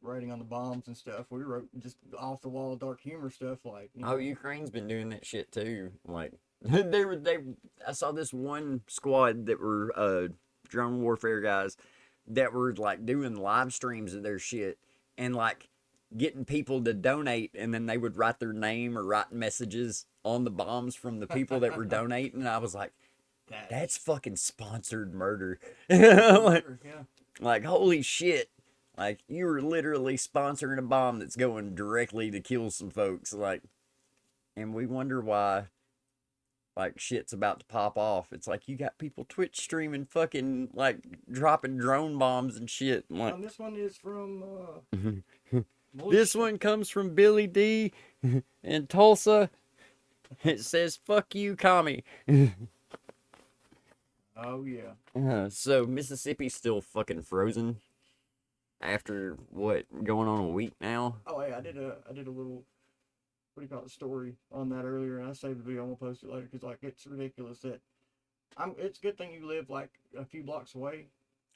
Speaker 2: writing on the bombs and stuff. We wrote just off the wall dark humor stuff, like.
Speaker 1: Ukraine's been doing that shit too. Like, I saw this one squad that were drone warfare guys that were like doing live streams of their shit and like getting people to donate, and then they would write their name or write messages on the bombs from the people that were donating. And I was like, that's fucking sponsored murder. Like, holy shit. Like, you were literally sponsoring a bomb that's going directly to kill some folks. Like, and we wonder why like shit's about to pop off. It's like you got people Twitch streaming fucking like dropping drone bombs and shit. Like,
Speaker 2: this one is from
Speaker 1: this one comes from Billy D in Tulsa. It says "fuck you, commie."
Speaker 2: Oh yeah.
Speaker 1: So Mississippi's still fucking frozen after what, going on a week now.
Speaker 2: Oh yeah, I did a little, what do you call it, story on that earlier, and I saved the video. I'm gonna post it later because like it's ridiculous that it's a good thing you live like a few blocks away.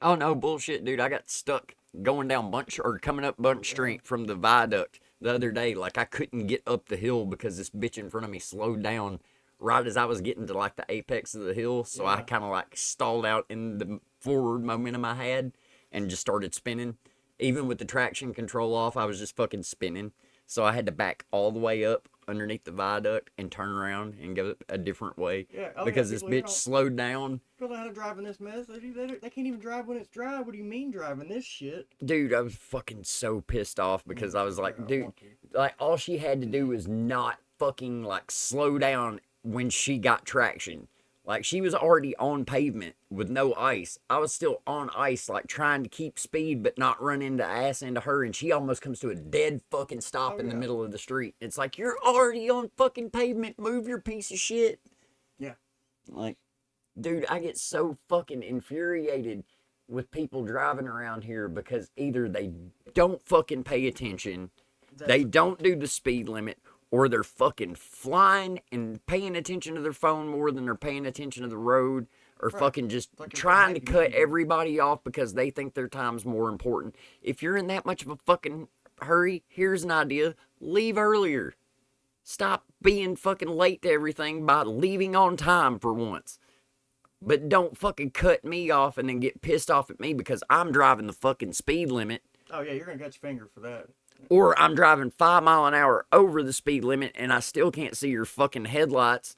Speaker 1: Oh no, bullshit, dude! I got stuck going down Bunch or coming up Bunch Street from the viaduct the other day. Like I couldn't get up the hill because this bitch in front of me slowed down right as I was getting to like the apex of the hill. So I kind of like stalled out in the forward momentum I had and just started spinning. Even with the traction control off, I was just fucking spinning. So I had to back all the way up underneath the viaduct and turn around and go a different way.
Speaker 2: Yeah,
Speaker 1: because this bitch slowed down.
Speaker 2: People know how to drive in this mess. They can't even drive when it's dry. What do you mean driving this shit?
Speaker 1: Dude, I was fucking so pissed off because I was like, dude, like all she had to do was not fucking like slow down when she got traction. Like she was already on pavement with no ice. I was still on ice, like trying to keep speed but not run into ass into her, and she almost comes to a dead fucking stop in the middle of the street. It's like, you're already on fucking pavement. Move your piece of shit.
Speaker 2: Yeah.
Speaker 1: Like, dude, I get so fucking infuriated with people driving around here because either they don't fucking pay attention, they don't do the speed limit, or they're fucking flying and paying attention to their phone more than they're paying attention to the road, or fucking just trying to cut everybody off because they think their time's more important. If you're in that much of a fucking hurry, here's an idea. Leave earlier. Stop being fucking late to everything by leaving on time for once. But don't fucking cut me off and then get pissed off at me because I'm driving the fucking speed limit.
Speaker 2: Oh yeah, you're gonna catch your finger for that.
Speaker 1: Or I'm driving 5 miles an hour over the speed limit and I still can't see your fucking headlights.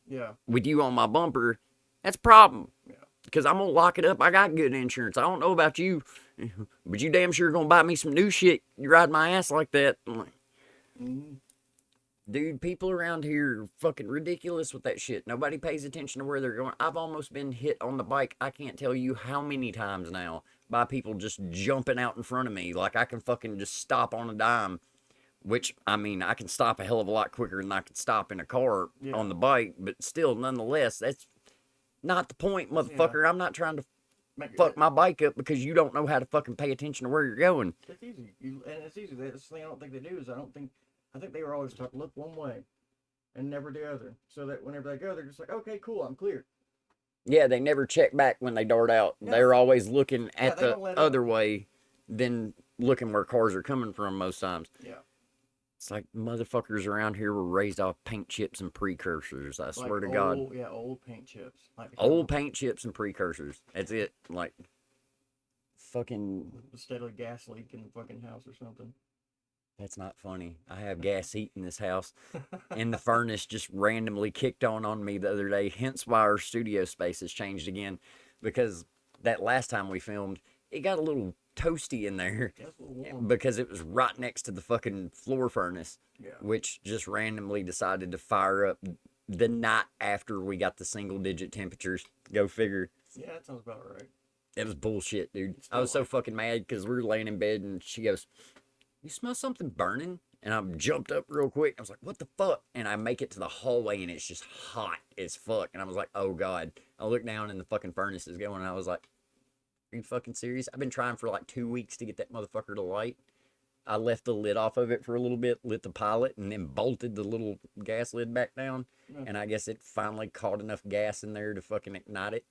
Speaker 2: Yeah.
Speaker 1: With you on my bumper. That's a problem.
Speaker 2: Yeah.
Speaker 1: Because I'm gonna lock it up. I got good insurance. I don't know about you, but you damn sure gonna buy me some new shit. You ride my ass like that. Dude, people around here are fucking ridiculous with that shit. Nobody pays attention to where they're going. I've almost been hit on the bike, I can't tell you how many times now, by people just jumping out in front of me. Like I can fucking just stop on a dime. Which, I mean, I can stop a hell of a lot quicker than I can stop in a car on the bike. But still, nonetheless, that's not the point, motherfucker. I'm not trying to fuck my bike up because you don't know how to fucking pay attention to where you're going.
Speaker 2: It's easy. And it's easy. That's the thing I don't think they do is I think they were always taught to look one way and never the other. So that whenever they go, they're just like, okay, cool, I'm clear.
Speaker 1: Yeah, they never check back when they dart out. Yeah. They're always looking at the other way than looking where cars are coming from most times.
Speaker 2: Yeah.
Speaker 1: It's like motherfuckers around here were raised off paint chips and precursors. I swear to God.
Speaker 2: Yeah, old paint chips.
Speaker 1: Old paint chips and precursors. That's it. Like, fucking...
Speaker 2: Instead of a gas leak in the fucking house or something.
Speaker 1: That's not funny. I have gas heat in this house, and the furnace just randomly kicked on me the other day. Hence why our studio space has changed again, because that last time we filmed, it got a little toasty in there because it was right next to the fucking floor furnace, which just randomly decided to fire up the night after we got the single-digit temperatures. Go figure.
Speaker 2: Yeah, that sounds about right.
Speaker 1: It was bullshit, dude. I was so fucking mad because we were laying in bed, and she goes, "You smell something burning?" And I jumped up real quick. I was like, "What the fuck?" And I make it to the hallway, and it's just hot as fuck. And I was like, "Oh, God." I look down, and the fucking furnace is going, and I was like, "Are you fucking serious?" I've been trying for like 2 weeks to get that motherfucker to light. I left the lid off of it for a little bit, lit the pilot, and then bolted the little gas lid back down. Yeah. And I guess it finally caught enough gas in there to fucking ignite it.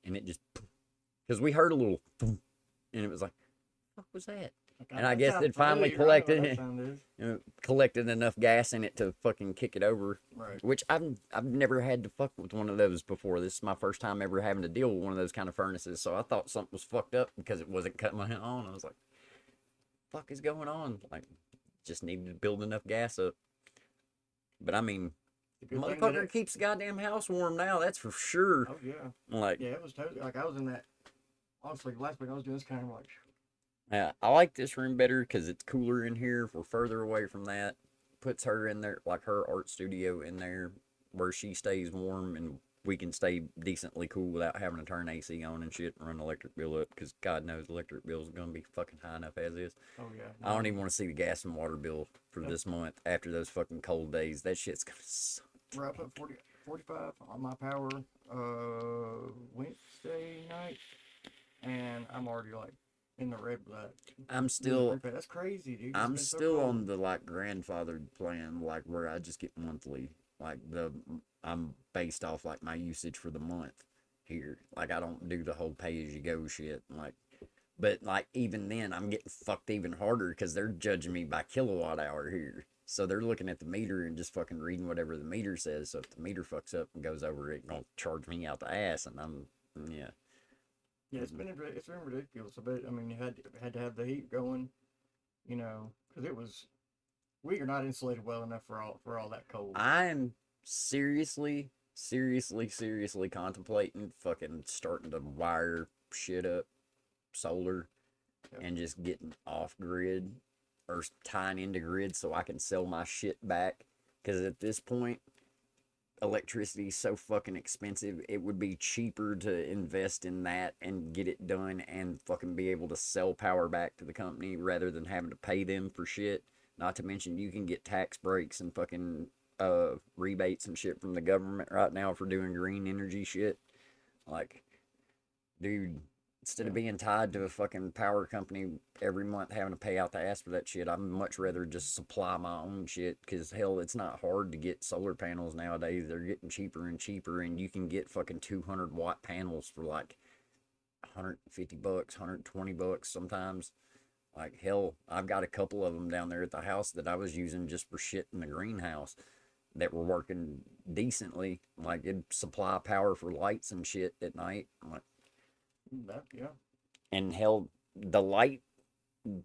Speaker 1: And it just... Because we heard a little... And it was like, what was that? And I guess it finally collected enough gas in it to fucking kick it over.
Speaker 2: Right.
Speaker 1: Which I've never had to fuck with one of those before. This is my first time ever having to deal with one of those kind of furnaces. So I thought something was fucked up because it wasn't cutting my on. I was like, fuck is going on? Like, just needed to build enough gas up. But I mean, motherfucker keeps the goddamn house warm now. That's for sure.
Speaker 2: Oh yeah.
Speaker 1: Like,
Speaker 2: yeah, it was totally like I was in that. Honestly, last week I was doing this kind of like.
Speaker 1: Yeah, I like this room better because it's cooler in here. We're further away from that. Puts her in there, like her art studio in there. where she stays warm and we can stay decently cool without having to turn AC on and shit and run the electric bill up, because God knows electric bills are going to be fucking high enough as is.
Speaker 2: Oh, yeah.
Speaker 1: I don't even want to see the gas and water bill for this month after those fucking cold days. That shit's going to suck.
Speaker 2: We're up at 45 on my power Wednesday night, and I'm already like in the red black.
Speaker 1: I'm still,
Speaker 2: that's crazy, dude.
Speaker 1: I'm still on the like grandfathered plan, like where I just get monthly. Like I'm based off like my usage for the month here. Like I don't do the whole pay as you go shit. Like, but like even then I'm getting fucked even harder because they're judging me by kilowatt hour here. So they're looking at the meter and just fucking reading whatever the meter says. So if the meter fucks up and goes over, it gonna charge me out the ass, and yeah.
Speaker 2: Yeah, it's been ridiculous. I mean, you had to have the heat going, you know, because we are not insulated well enough for all that cold.
Speaker 1: I'm seriously contemplating fucking starting to wire shit up solar and just getting off grid or tying into grid so I can sell my shit back. Because at this point, electricity is so fucking expensive, it would be cheaper to invest in that and get it done and fucking be able to sell power back to the company rather than having to pay them for shit. Not to mention you can get tax breaks and fucking rebates and shit from the government right now for doing green energy shit. Like, dude, instead of being tied to a fucking power company every month having to pay out the ass for that shit, I'd much rather just supply my own shit. Because hell, it's not hard to get solar panels nowadays. They're getting cheaper and cheaper, and you can get fucking 200-watt panels for like $150, $120 sometimes. Like hell, I've got a couple of them down there at the house that I was using just for shit in the greenhouse that were working decently. Like it'd supply power for lights and shit at night. I'm like,
Speaker 2: yeah.
Speaker 1: And hell, the light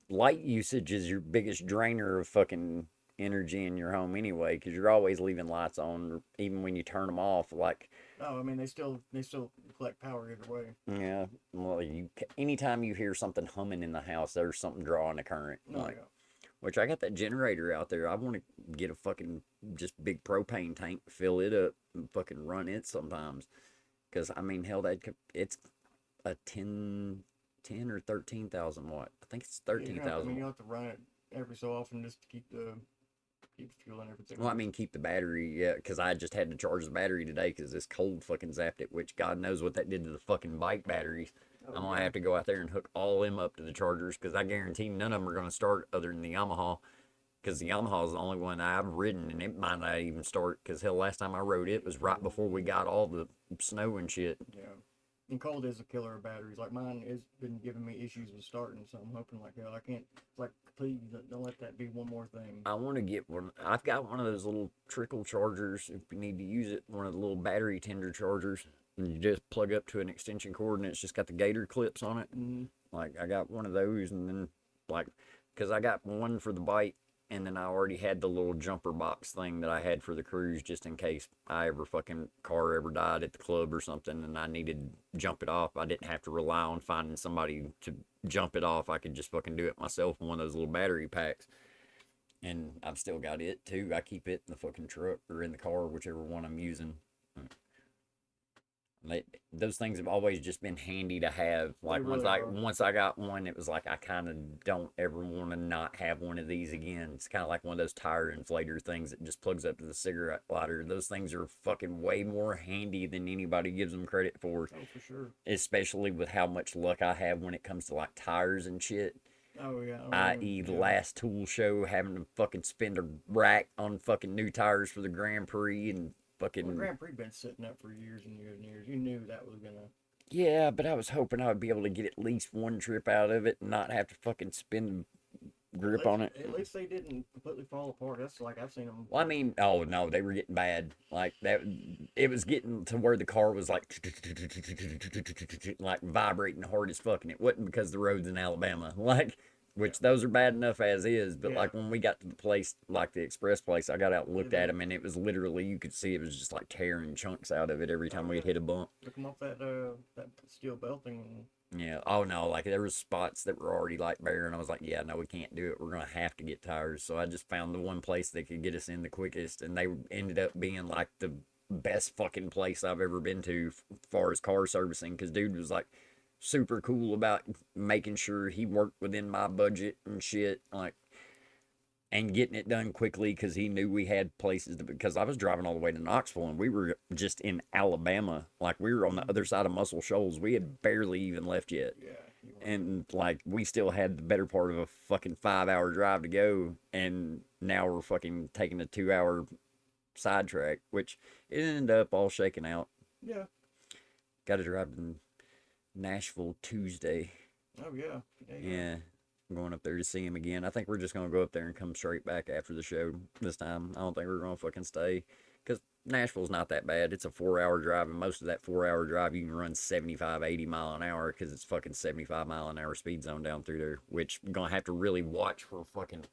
Speaker 1: usage is your biggest drainer of fucking energy in your home anyway, because you're always leaving lights on, even when you turn them off. Like,
Speaker 2: oh, I mean, they still collect power either way.
Speaker 1: Yeah, well, anytime you hear something humming in the house, there's something drawing a current.
Speaker 2: Oh,
Speaker 1: like,
Speaker 2: yeah.
Speaker 1: Which I got that generator out there. I want to get a fucking just big propane tank, fill it up, and fucking run it sometimes. Because I mean, hell, it's a 10 or 13,000 watt. I think it's 13,000.
Speaker 2: I mean, you have to run it every so often just to keep the fuel and everything.
Speaker 1: Well, I mean, keep the battery, yeah, because I just had to charge the battery today because this cold fucking zapped it, which God knows what that did to the fucking bike batteries. I'm going to have to go out there and hook all them up to the chargers because I guarantee none of them are going to start other than the Yamaha, because the Yamaha is the only one I've ridden, and it might not even start because, hell, last time I rode it was right before we got all the snow and shit.
Speaker 2: Yeah. And cold is a killer of batteries. Like mine has been giving me issues with starting, so I'm hoping like hell I can't. Like, please don't let that be one more thing.
Speaker 1: I want to get one. I've got one of those little trickle chargers. If you need to use it, one of the little battery tender chargers, and you just plug up to an extension cord, and it's just got the gator clips on it.
Speaker 2: Mm-hmm.
Speaker 1: Like I got one of those, and then like, cause I got one for the bike. And then I already had the little jumper box thing that I had for the cruise just in case car ever died at the club or something and I needed to jump it off. I didn't have to rely on finding somebody to jump it off. I could just fucking do it myself in one of those little battery packs. And I've still got it too. I keep it in the fucking truck or in the car, whichever one I'm using. Those things have always just been handy to have. Like once I got one, it was like I kind of don't ever want to not have one of these again. It's kind of like one of those tire inflator things that just plugs up to the cigarette lighter. Those things are fucking way more handy than anybody gives them credit for.
Speaker 2: Oh, for sure.
Speaker 1: Especially with how much luck I have when it comes to like tires and shit.
Speaker 2: Oh yeah.
Speaker 1: I.e. the last tool show, having to fucking spend a rack on fucking new tires for the Grand Prix and fucking.
Speaker 2: Well, Grand Prix been sitting up for years and years and years. You knew that was gonna.
Speaker 1: Yeah, but I was hoping I would be able to get at least one trip out of it and not have to fucking spin grip on it.
Speaker 2: At least they didn't completely fall apart. That's like I've seen them.
Speaker 1: Well, I mean, oh no, they were getting bad. Like that, it was getting to where the car was like vibrating hard as fuck, and it wasn't because the roads in Alabama. Like. Which those are bad enough as is, but like when we got to the place, like the express place, I got out and looked at them, and it was literally, you could see it was just like tearing chunks out of it every time we'd hit a bump.
Speaker 2: Took them off that steel belting.
Speaker 1: Yeah. Oh no, like there was spots that were already like bare, and I was like, yeah, no, we can't do it. We're gonna have to get tires. So I just found the one place that could get us in the quickest, and they ended up being like the best fucking place I've ever been to as far as car servicing, because dude was like super cool about making sure he worked within my budget and shit, like, and getting it done quickly because he knew we had places to, because I was driving all the way to Knoxville and we were just in Alabama. Like, we were on the other side of Muscle Shoals. We had barely even left yet.
Speaker 2: Yeah.
Speaker 1: And like, we still had the better part of a fucking 5-hour drive to go. And now we're fucking taking a 2-hour sidetrack, which it ended up all shaking out.
Speaker 2: Yeah.
Speaker 1: Got to drive to Nashville Tuesday.
Speaker 2: Oh, yeah.
Speaker 1: Yeah. I'm going up there to see him again. I think we're just going to go up there and come straight back after the show this time. I don't think we're going to fucking stay, because Nashville's not that bad. It's a 4-hour drive, and most of that 4-hour drive you can run 75, 80 mile an hour, because it's fucking 75 mile an hour speed zone down through there, which you're going to have to really watch for fucking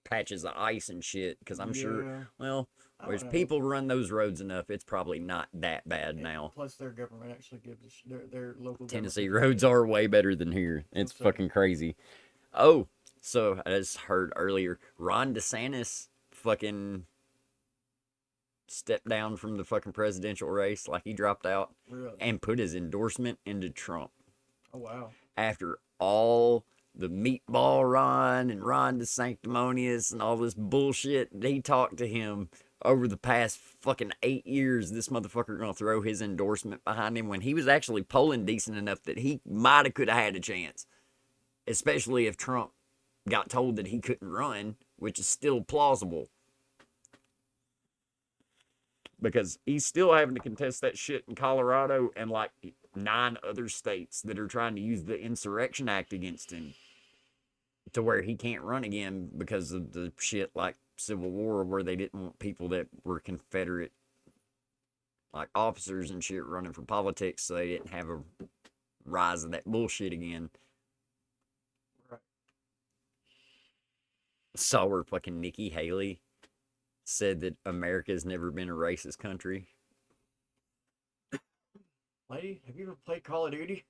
Speaker 1: patches of ice and shit, because I'm sure, well, which people run those roads enough, it's probably not that bad now.
Speaker 2: Plus, their government actually gives their local
Speaker 1: Tennessee roads are way better than here. It's fucking crazy. Oh, so I just heard earlier, Ron DeSantis fucking stepped down from the fucking presidential race, like he dropped out, and put his endorsement into Trump.
Speaker 2: Oh, wow.
Speaker 1: After all the meatball Ron and Ron DeSanctimonious and all this bullshit he talked to him over the past fucking 8 years, this motherfucker gonna throw his endorsement behind him when he was actually polling decent enough that he might have could have had a chance. Especially if Trump got told that he couldn't run, which is still plausible. Because he's still having to contest that shit in Colorado and like 9 other states that are trying to use the Insurrection Act against him, to where he can't run again because of the shit like Civil War, where they didn't want people that were Confederate, like officers and shit, running for politics, so they didn't have a rise of that bullshit again. Saw where fucking Nikki Haley said that America's never been a racist country.
Speaker 2: Lady, have you ever played Call of Duty?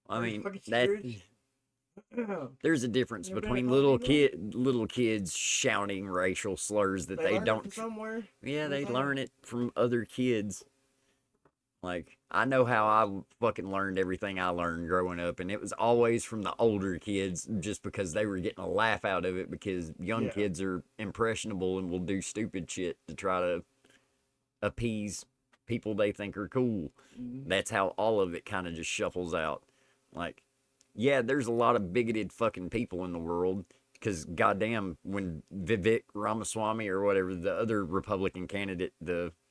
Speaker 1: I mean, there's a difference between little kids shouting racial slurs that they don't.
Speaker 2: Somewhere.
Speaker 1: Yeah, they learn it from other kids. Like, I know how I fucking learned everything I learned growing up, and it was always from the older kids, just because they were getting a laugh out of it, because young kids are impressionable and will do stupid shit to try to appease people they think are cool. Mm-hmm. That's how all of it kind of just shuffles out. Like, yeah, there's a lot of bigoted fucking people in the world, because goddamn, when Vivek Ramaswamy or whatever, the other Republican candidate,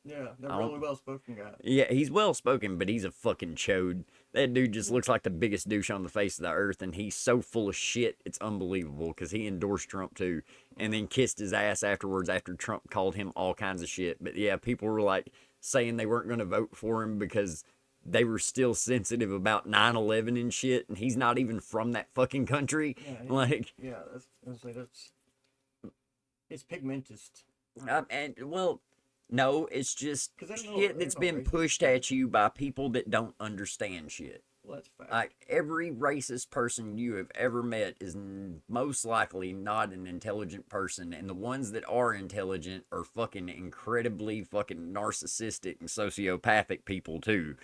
Speaker 2: yeah, they're really well-spoken guy.
Speaker 1: Yeah, he's well-spoken, but he's a fucking chode. That dude just looks like the biggest douche on the face of the earth, and he's so full of shit, it's unbelievable, because he endorsed Trump too, and then kissed his ass afterwards after Trump called him all kinds of shit. But yeah, people were like saying they weren't going to vote for him because they were still sensitive about 9/11 and shit, and he's not even from that fucking country.
Speaker 2: Yeah, that's it's pigmentist.
Speaker 1: Well, no, it's just shit that's been pushed at you by people that don't understand shit.
Speaker 2: Well, that's fact.
Speaker 1: Like, every racist person you have ever met is most likely not an intelligent person, and the ones that are intelligent are fucking incredibly fucking narcissistic and sociopathic people too,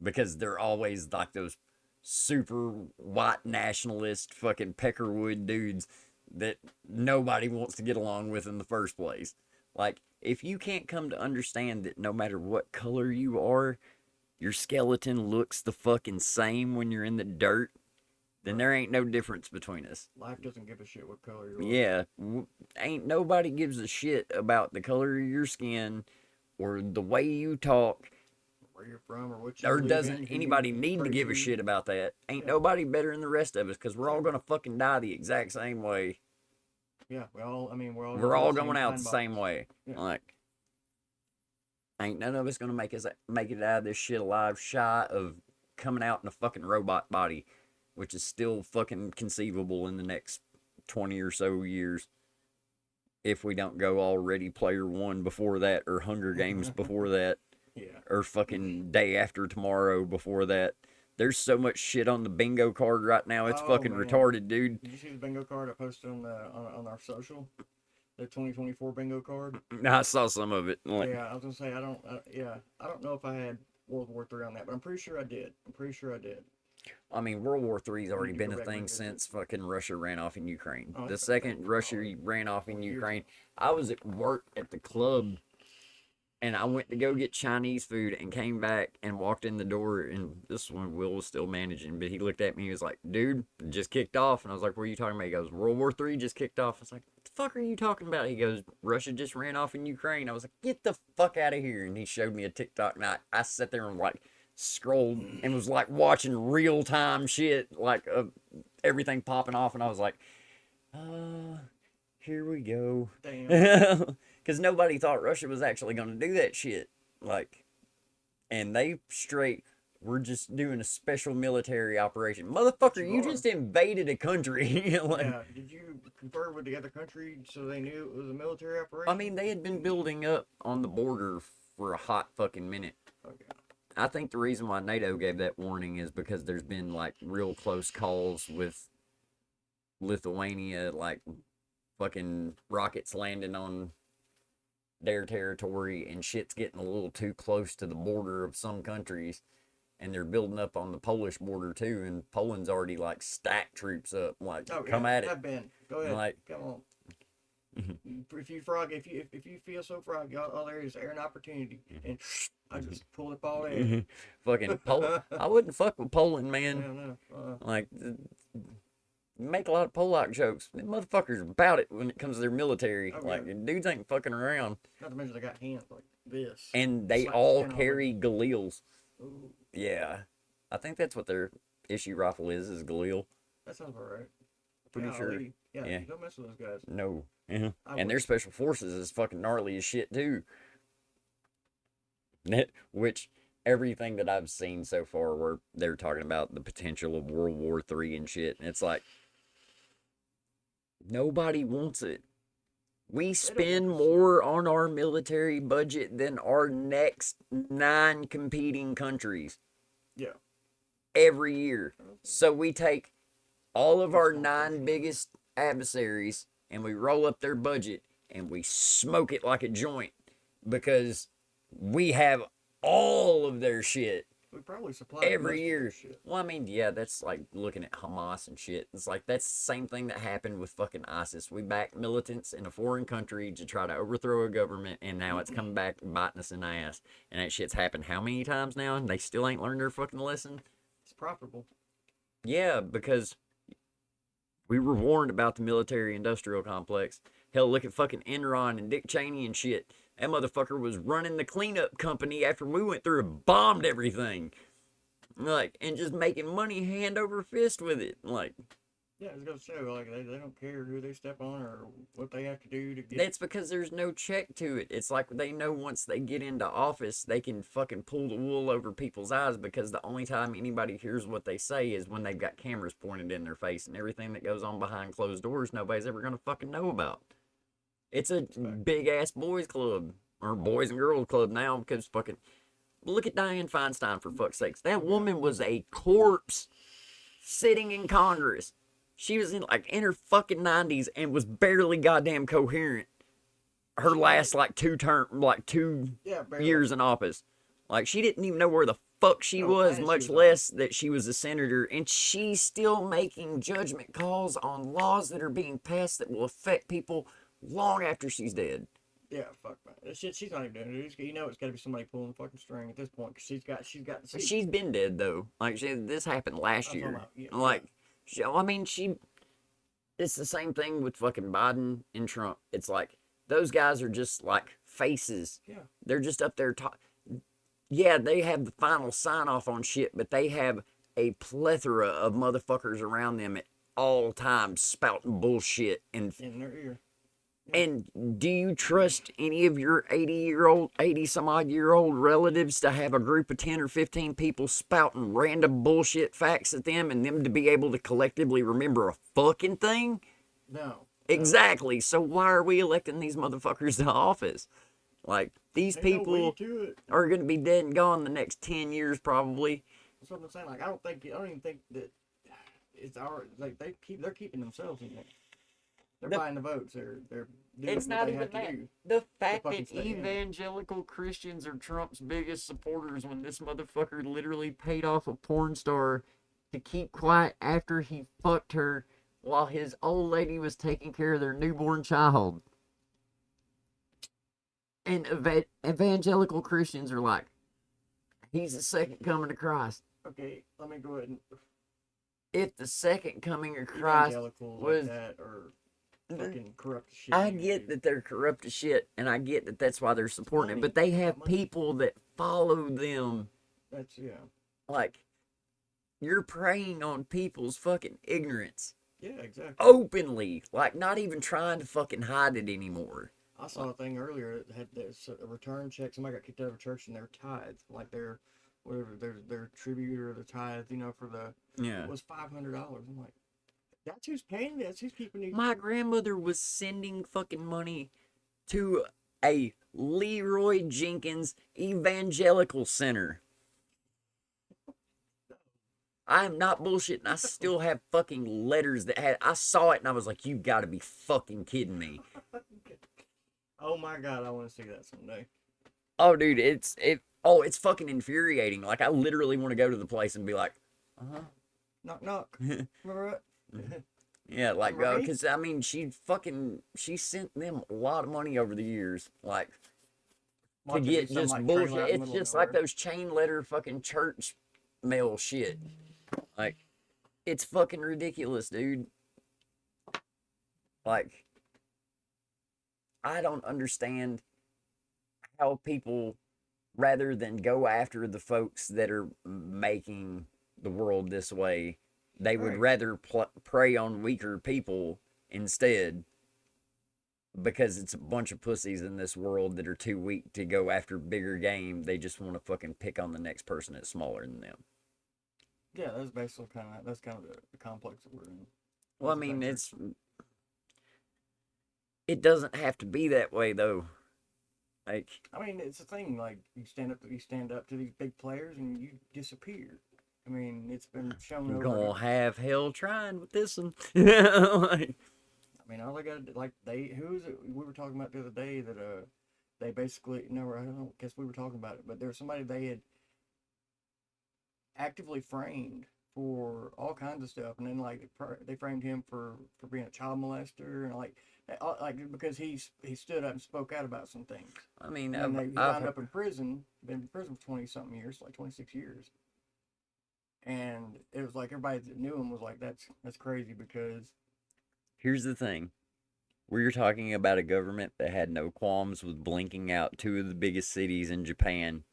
Speaker 1: because they're always like those super white nationalist fucking Peckerwood dudes that nobody wants to get along with in the first place. Like, if you can't come to understand that no matter what color you are, your skeleton looks the fucking same when you're in the dirt, then there ain't no difference between us.
Speaker 2: Life doesn't give a shit what color you are.
Speaker 1: Yeah, ain't nobody gives a shit about the color of your skin or the way you talk.
Speaker 2: Where you're from or what you
Speaker 1: Or doesn't anybody need to give a shit about that? Ain't nobody better than the rest of us, because we're all gonna fucking die the exact same way.
Speaker 2: Yeah, we're all
Speaker 1: going out the same way. Yeah. Like, ain't none of us gonna make it out of this shit alive, shy of coming out in a fucking robot body, which is still fucking conceivable in the next 20 or so years. If we don't go all Ready Player One before that, or Hunger Games before that, or fucking Day After Tomorrow before that. There's so much shit on the bingo card right now. It's fucking retarded, dude.
Speaker 2: Did you see the bingo card I posted on our social? the 2024 bingo card.
Speaker 1: I saw some of it. Like,
Speaker 2: Yeah, I was gonna say I don't know if I had World War III on that, but I'm pretty sure I did.
Speaker 1: I mean, World War III's
Speaker 2: I
Speaker 1: already
Speaker 2: need to
Speaker 1: been a
Speaker 2: correct my
Speaker 1: thing
Speaker 2: history.
Speaker 1: since fucking Russia ran off in Ukraine.
Speaker 2: Oh,
Speaker 1: The
Speaker 2: that's
Speaker 1: second Russia ran off in Ukraine, I was at work at the club and I went to go get Chinese food and came back and walked in the door. And this one, Will was still managing, but he looked at me. He was like, "Dude, it just kicked off." And I was like, "What are you talking about?" He goes, "World War III just kicked off." I was like, "What the fuck are you talking about?" He goes, "Russia just ran off in Ukraine." I was like, "Get the fuck out of here!" And he showed me a TikTok, and I sat there and like scrolled and was like watching real time shit, like everything popping off, and I was like, here we go.
Speaker 2: Damn.
Speaker 1: Because nobody thought Russia was actually going to do that shit. Like, and they straight, we're just doing a special military operation. Motherfucker, you just invaded a country.
Speaker 2: Like, yeah, did you confer with the other country so they knew it was a military operation?
Speaker 1: I mean, they had been building up on the border for a hot fucking minute.
Speaker 2: Okay.
Speaker 1: I think the reason why NATO gave that warning is because there's been, like, real close calls with Lithuania, like, fucking rockets landing on their territory and shit's getting a little too close to the border of some countries, and they're building up on the Polish border too, and Poland's already like stacked troops up, like come at it.
Speaker 2: I've been. Go ahead.
Speaker 1: Like,
Speaker 2: come on. If you feel so froggy, all there is air and opportunity, and I just pulled up all in.
Speaker 1: Fucking Poland. I wouldn't fuck with Poland, man.
Speaker 2: No.
Speaker 1: Like, make a lot of Polak jokes. Them motherfuckers about it when it comes to their military. Like, dudes ain't fucking around.
Speaker 2: Not to mention they got hands like this.
Speaker 1: And they all carry Galils.
Speaker 2: Ooh.
Speaker 1: Yeah. I think that's what their issue rifle is Galil.
Speaker 2: That sounds about right.
Speaker 1: Pretty sure.
Speaker 2: Yeah, don't mess with those guys.
Speaker 1: No. And their special forces is fucking gnarly as shit, too. Which, everything that I've seen so far where they're talking about the potential of World War III and shit, and it's like, nobody wants it. We spend more on our military budget than our next 9 competing countries.
Speaker 2: Yeah.
Speaker 1: Every year. So we take all of our 9 biggest adversaries and we roll up their budget and we smoke it like a joint because we have all of their shit.
Speaker 2: We probably supply
Speaker 1: every year. Well, I mean, yeah, that's like looking at Hamas and shit. It's like that's the same thing that happened with fucking ISIS. We backed militants in a foreign country to try to overthrow a government, and now it's coming back and biting us in the ass. And that shit's happened how many times now, and they still ain't learned their fucking lesson?
Speaker 2: It's profitable.
Speaker 1: Yeah, because we were warned about the military-industrial complex. Hell, look at fucking Enron and Dick Cheney and shit. That motherfucker was running the cleanup company after we went through and bombed everything. Like, and just making money hand over fist with it. Like,
Speaker 2: yeah, it's gonna show, like, they don't care who they step on or what they have to do to get...
Speaker 1: That's because there's no check to it. It's like they know once they get into office, they can fucking pull the wool over people's eyes because the only time anybody hears what they say is when they've got cameras pointed in their face, and everything that goes on behind closed doors, nobody's ever gonna fucking know about. It's a big-ass boys club, or boys and girls club now, because fucking... Look at Dianne Feinstein, for fuck's sakes. That woman was a corpse sitting in Congress. She was in her fucking 90s and was barely goddamn coherent. Her last, two years in office. Like, she didn't even know where the fuck she was, much less that she was a senator. And she's still making judgment calls on laws that are being passed that will affect people long after she's dead.
Speaker 2: Yeah, fuck man. She's not even doing it. You know it's got to be somebody pulling the fucking string at this point because she's got the seat.
Speaker 1: She's been dead though. Like this happened last year. It's the same thing with fucking Biden and Trump. It's like those guys are just like faces.
Speaker 2: Yeah.
Speaker 1: They're just up there yeah, they have the final sign off on shit, but they have a plethora of motherfuckers around them at all times spouting bullshit in
Speaker 2: their ear.
Speaker 1: And do you trust any of your 80-some-odd-year-old relatives to have a group of 10 or 15 people spouting random bullshit facts at them and them to be able to collectively remember a fucking thing?
Speaker 2: No.
Speaker 1: Exactly. So why are we electing these motherfuckers to office? Like, these people are going to be dead and gone the next 10 years probably.
Speaker 2: That's what I'm saying. Like, I don't even think that it's they're keeping themselves in there. They're buying the votes. They're doing
Speaker 1: it's
Speaker 2: what
Speaker 1: not
Speaker 2: they
Speaker 1: even
Speaker 2: have to
Speaker 1: that.
Speaker 2: do.
Speaker 1: The fact
Speaker 2: fucking
Speaker 1: that
Speaker 2: stay in.
Speaker 1: evangelical Christians are Trump's biggest supporters when this motherfucker literally paid off a porn star to keep quiet after he fucked her while his old lady was taking care of their newborn child. And evangelical Christians are like, he's the second coming of Christ.
Speaker 2: Okay, let me go ahead and.
Speaker 1: If the second coming of Christ
Speaker 2: Evangelicals
Speaker 1: was
Speaker 2: like that or fucking corrupt as shit.
Speaker 1: I get that they're corrupt as shit, and I get that that's why they're supporting it, but they have people that follow them.
Speaker 2: That's, yeah.
Speaker 1: Like, you're preying on people's fucking ignorance.
Speaker 2: Yeah, exactly.
Speaker 1: Openly. Like, not even trying to fucking hide it anymore.
Speaker 2: I saw a thing earlier that had a return check. Somebody got kicked out of a church and their tithe, like their tribute or the tithe, for it was $500. I'm like, that's who's paying this. Who's keeping these?
Speaker 1: My grandmother was sending fucking money to a Leroy Jenkins Evangelical Center. I am not bullshitting. I still have fucking letters that had. I saw it and I was like, you gotta be fucking kidding me.
Speaker 2: Oh my god, I want to see that someday.
Speaker 1: Oh, dude, it's fucking infuriating. Like, I literally want to go to the place and be like,
Speaker 2: knock knock. Remember it?
Speaker 1: Yeah, like, because I mean, she sent them a lot of money over the years, like, to get just like bullshit. It's just like those chain letter fucking church mail shit. Like, it's fucking ridiculous, dude. Like, I don't understand how people, rather than go after the folks that are making the world this way, they would rather prey on weaker people instead, because it's a bunch of pussies in this world that are too weak to go after bigger game. They just want to fucking pick on the next person that's smaller than them.
Speaker 2: Yeah, that's basically kind of the complex that we're in.
Speaker 1: Well, I mean, it doesn't have to be that way though. Like,
Speaker 2: I mean, it's a thing. Like, you stand up to these big players and you disappear. I mean, it's been shown over.
Speaker 1: Gonna have hell trying with this one.
Speaker 2: Like, I mean, all they got, like, who is it we were talking about the other day that they basically, no, I don't guess we were talking about it, but there was somebody they had actively framed for all kinds of stuff, and then like they framed him for being a child molester, and like because he stood up and spoke out about some things.
Speaker 1: I mean,
Speaker 2: and he wound up in prison, been in prison for 20 something years, like 26 years. And it was like everybody that knew him was like, that's crazy, because
Speaker 1: here's the thing. We're talking about a government that had no qualms with blinking out two of the biggest cities in Japan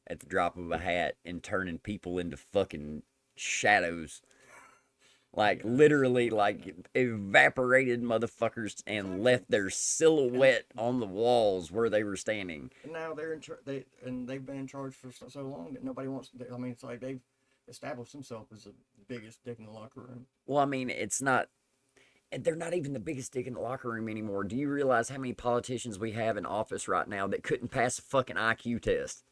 Speaker 1: at the drop of a hat and turning people into fucking shadows. Like, literally, like, evaporated motherfuckers and left their silhouette on the walls where they were standing.
Speaker 2: And now they've been in charge for so long that nobody wants to, I mean, it's like they've established themselves as the biggest dick in the locker room.
Speaker 1: Well, I mean, they're not even the biggest dick in the locker room anymore. Do you realize how many politicians we have in office right now that couldn't pass a fucking IQ test?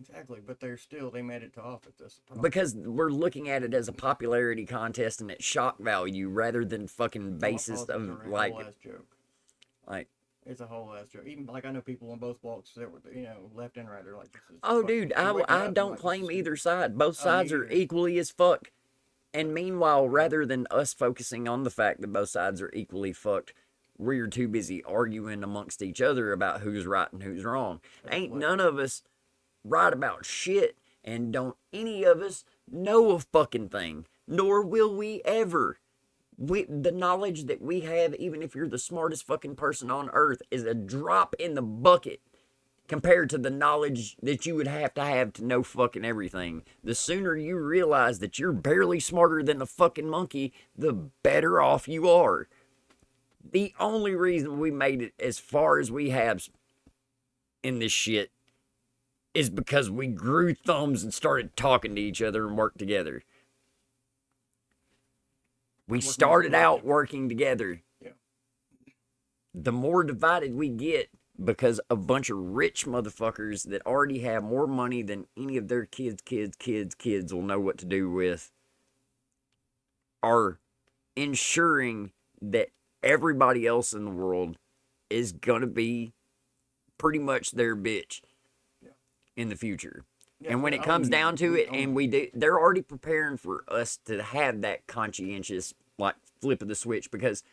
Speaker 2: Exactly, but they made it to office. That's the problem.
Speaker 1: Because we're looking at it as a popularity contest and it's shock value rather than fucking basis of, like,
Speaker 2: whole ass joke.
Speaker 1: Like,
Speaker 2: it's a whole ass joke. Even, like, I know people on both walks that were, left and right, are like, this is
Speaker 1: oh, dude, I don't claim either side. Both sides are equally as fuck. And meanwhile, rather than us focusing on the fact that both sides are equally fucked, we're too busy arguing amongst each other about who's right and who's wrong. Ain't none of us right about shit, and don't any of us know a fucking thing, nor will we ever. The knowledge that we have, even if you're the smartest fucking person on earth, is a drop in the bucket compared to the knowledge that you would have to know fucking everything. The sooner you realize that you're barely smarter than the fucking monkey, the better off you are. The only reason we made it as far as we have in this shit is because we grew thumbs and started talking to each other and worked together. We started out working together.
Speaker 2: Yeah.
Speaker 1: The more divided we get, because a bunch of rich motherfuckers that already have more money than any of their kids will know what to do with, are ensuring that everybody else in the world is gonna be pretty much their bitch in the future. Yeah, and when it comes down to it, and they're already preparing for us to have that conscientious, like, flip of the switch, because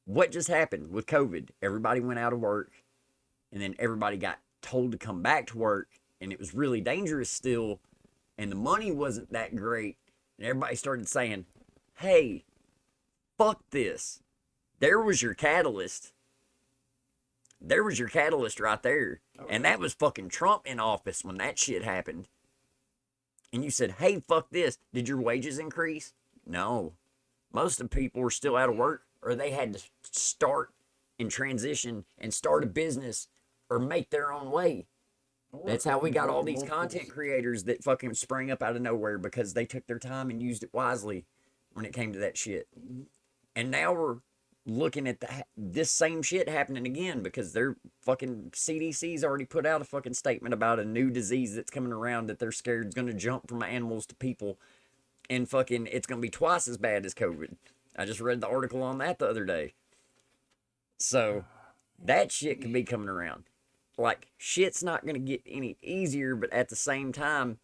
Speaker 1: what just happened with COVID? Everybody went out of work, and then everybody got told to come back to work, and it was really dangerous still, and the money wasn't that great, and everybody started saying, hey, fuck this. There was your catalyst. There was your catalyst right there. And that was fucking Trump in office when that shit happened. And you said, hey, fuck this. Did your wages increase? No. Most of the people were still out of work, or they had to start and transition and start a business or make their own way. That's how we got all these content creators that fucking sprang up out of nowhere because they took their time and used it wisely when it came to that shit. And now we're looking at this same shit happening again because their fucking CDC's already put out a fucking statement about a new disease that's coming around that they're scared is going to jump from animals to people, and fucking it's going to be twice as bad as COVID. I just read the article on that the other day. So that shit could be coming around. Like, shit's not going to get any easier, but at the same time,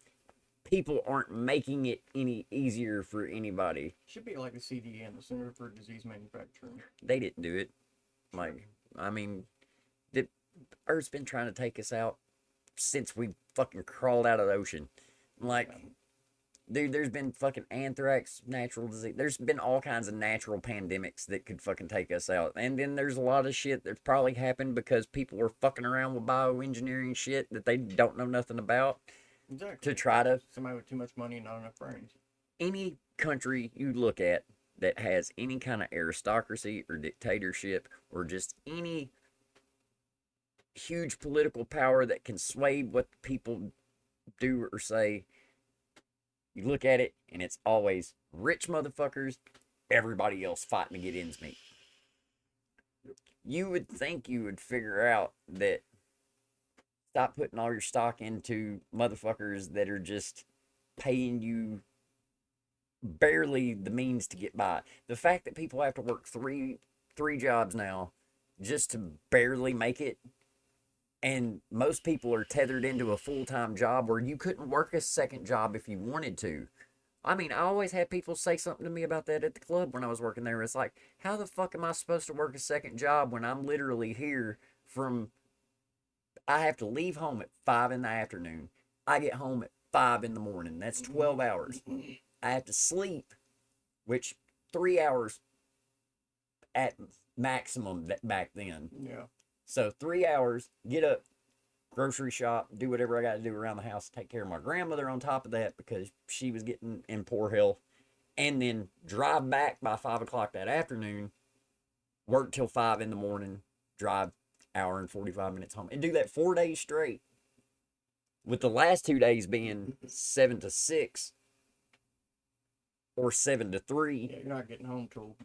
Speaker 1: people aren't making it any easier for anybody.
Speaker 2: Should be like the CDN, the Center for Disease Manufacturing.
Speaker 1: They didn't do it. Like, I mean, the Earth's been trying to take us out since we fucking crawled out of the ocean. Like, dude, there's been fucking anthrax, natural disease. There's been all kinds of natural pandemics that could fucking take us out. And then there's a lot of shit that's probably happened because people were fucking around with bioengineering shit that they don't know nothing about.
Speaker 2: Exactly.
Speaker 1: To try to...
Speaker 2: Somebody with too much money and not enough brains.
Speaker 1: Any country you look at that has any kind of aristocracy or dictatorship or just any huge political power that can sway what people do or say, you look at it and it's always rich motherfuckers, everybody else fighting to get ends meet. You would think you would figure out that stop putting all your stock into motherfuckers that are just paying you barely the means to get by. The fact that people have to work three jobs now just to barely make it, and most people are tethered into a full-time job where you couldn't work a second job if you wanted to. I mean, I always had people say something to me about that at the club when I was working there. It's like, how the fuck am I supposed to work a second job when I'm literally here from... I have to leave home at 5 in the afternoon. I get home at 5 in the morning. That's 12 hours. I have to sleep, which 3 hours at maximum back then.
Speaker 2: Yeah.
Speaker 1: So 3 hours, get up, grocery shop, do whatever I got to do around the house, take care of my grandmother on top of that because she was getting in poor health, and then drive back by 5 o'clock that afternoon, work till 5 in the morning, drive hour and 45 minutes home, and do that 4 days straight, with the last 2 days being 7 to 6 or 7 to 3.
Speaker 2: Yeah, you're not getting home till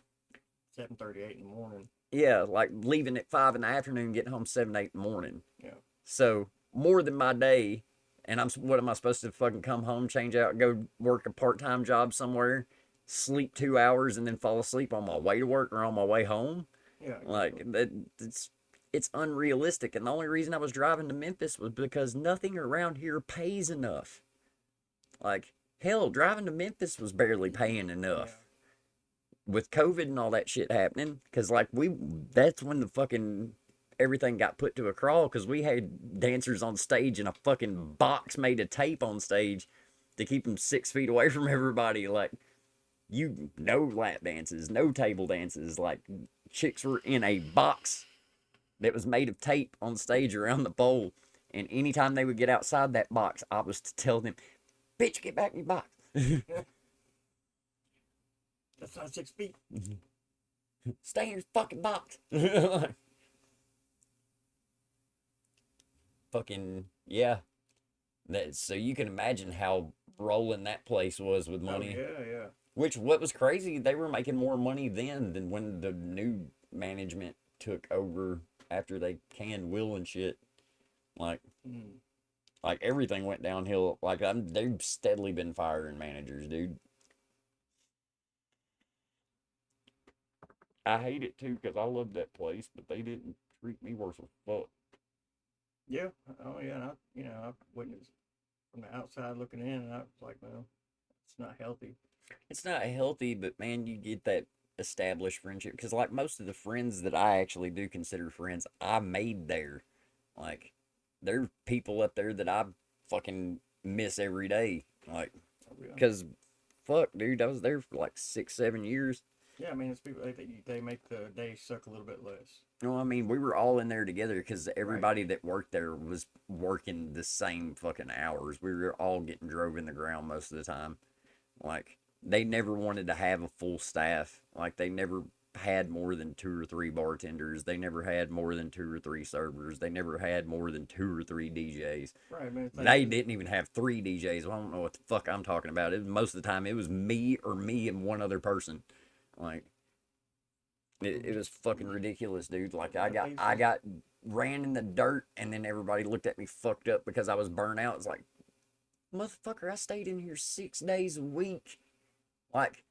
Speaker 2: 7:38 in the morning.
Speaker 1: Yeah, like leaving at 5 in the afternoon, getting home 7, 8 in the morning.
Speaker 2: Yeah.
Speaker 1: So more than my day, and what am I supposed to fucking come home, change out, go work a part-time job somewhere, sleep 2 hours, and then fall asleep on my way to work or on my way home?
Speaker 2: Yeah.
Speaker 1: Like, it's unrealistic. And the only reason I was driving to Memphis was because nothing around here pays enough. Like, hell, driving to Memphis was barely paying enough. Yeah. With COVID and all that shit happening, because like that's when the fucking everything got put to a crawl, because we had dancers on stage in a fucking box made of tape on stage to keep them 6 feet away from everybody. Like, no lap dances, no table dances. Like, chicks were in a box that was made of tape on stage around the pole, and anytime they would get outside that box, I was to tell them, bitch, get back in your box.
Speaker 2: That's not 6 feet.
Speaker 1: Stay in your fucking box. Fucking, yeah. So you can imagine how rolling that place was with money.
Speaker 2: Oh, yeah.
Speaker 1: What was crazy, they were making more money then than when the new management took over after they canned Will and shit. Like everything went downhill. Like, they've steadily been firing managers, dude. I hate it too because I love that place, but they didn't treat me worse than fuck.
Speaker 2: Yeah. Oh yeah. And I've witnessed from the outside looking in, and I was like, well, it's not healthy.
Speaker 1: It's not healthy, but man, you get that established friendship because like most of the friends that I actually do consider friends, I made there. Like, there are people up there that I fucking miss every day. Like,
Speaker 2: Oh, yeah.
Speaker 1: because fuck, dude, I was there for like 6, 7 years.
Speaker 2: Yeah, I mean, it's people they make the day suck a little bit less.
Speaker 1: No, I mean, we were all in there together because
Speaker 2: Right.
Speaker 1: everybody that worked there was working the same fucking hours. We were all getting drove in the ground most of the time. Like, they never wanted to have a full staff. Like, they never had more than 2 or 3 bartenders. They never had more than 2 or 3 servers. They never had more than 2 or 3 DJs.
Speaker 2: Right, man.
Speaker 1: They didn't even have 3 DJs. Well, I don't know what the fuck I'm talking about. Most of the time, it was me or me and one other person. Like, it was fucking ridiculous, dude. Like, I got ran in the dirt, and then everybody looked at me fucked up because I was burnt out. It's like, motherfucker, I stayed in here 6 days a week. Like,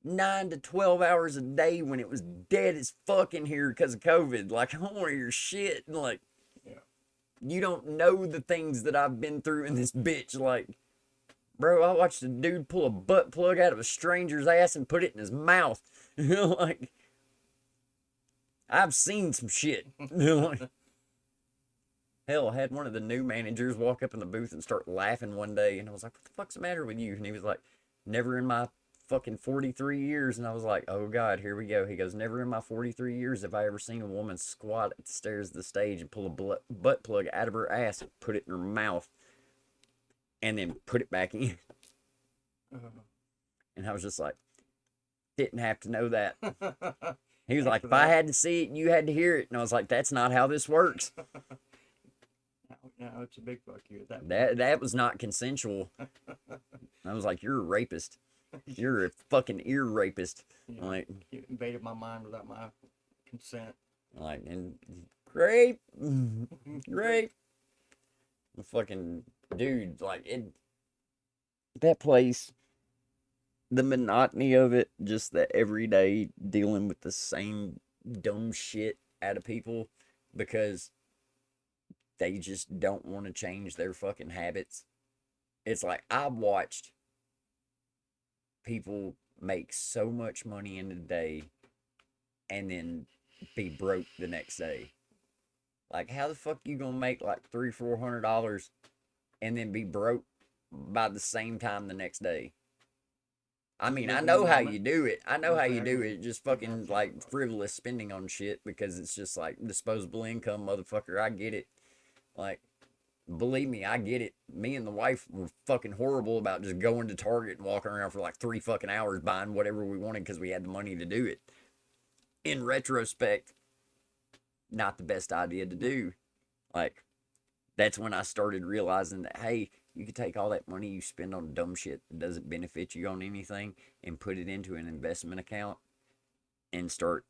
Speaker 1: 9 to 12 hours a day when it was dead as fuck in here because of COVID. Like, I don't want your shit. And, like,
Speaker 2: Yeah.
Speaker 1: you don't know the things that I've been through in this bitch. Like, bro, I watched a dude pull a butt plug out of a stranger's ass and put it in his mouth. Like, I've seen some shit. Like, hell, I had one of the new managers walk up in the booth and start laughing one day, and I was like, "What the fuck's the matter with you?" And he was like, "Never in my fucking 43 years." And I was like, "Oh God, here we go." He goes, "Never in my 43 years have I ever seen a woman squat at the stairs of the stage and pull a butt plug out of her ass and put it in her mouth, and then put it back in." And I was just like, "Didn't have to know that." He was like, "If I had to see it, you had to hear it." And I was like, "That's not how this works."
Speaker 2: No, it's a big fuck you at that point.
Speaker 1: That was not consensual. I was like, "You're a rapist. You're a fucking ear rapist."
Speaker 2: Yeah.
Speaker 1: Like,
Speaker 2: You invaded my mind without my consent.
Speaker 1: like, and rape, rape. The fucking dude, like it. That place, the monotony of it, just the everyday dealing with the same dumb shit out of people because they just don't want to change their fucking habits. It's like I've watched people make so much money in a day and then be broke the next day. Like, how the fuck you gonna make like $300-400 and then be broke by the same time the next day? I mean, I know how you do it. I know how you do it. Just fucking like frivolous spending on shit because it's just like disposable income, motherfucker. I get it. Like, believe me, I get it. Me and the wife were fucking horrible about just going to Target and walking around for like 3 fucking hours buying whatever we wanted because we had the money to do it. In retrospect, not the best idea to do. Like, that's when I started realizing that, hey, you could take all that money you spend on dumb shit that doesn't benefit you on anything and put it into an investment account and start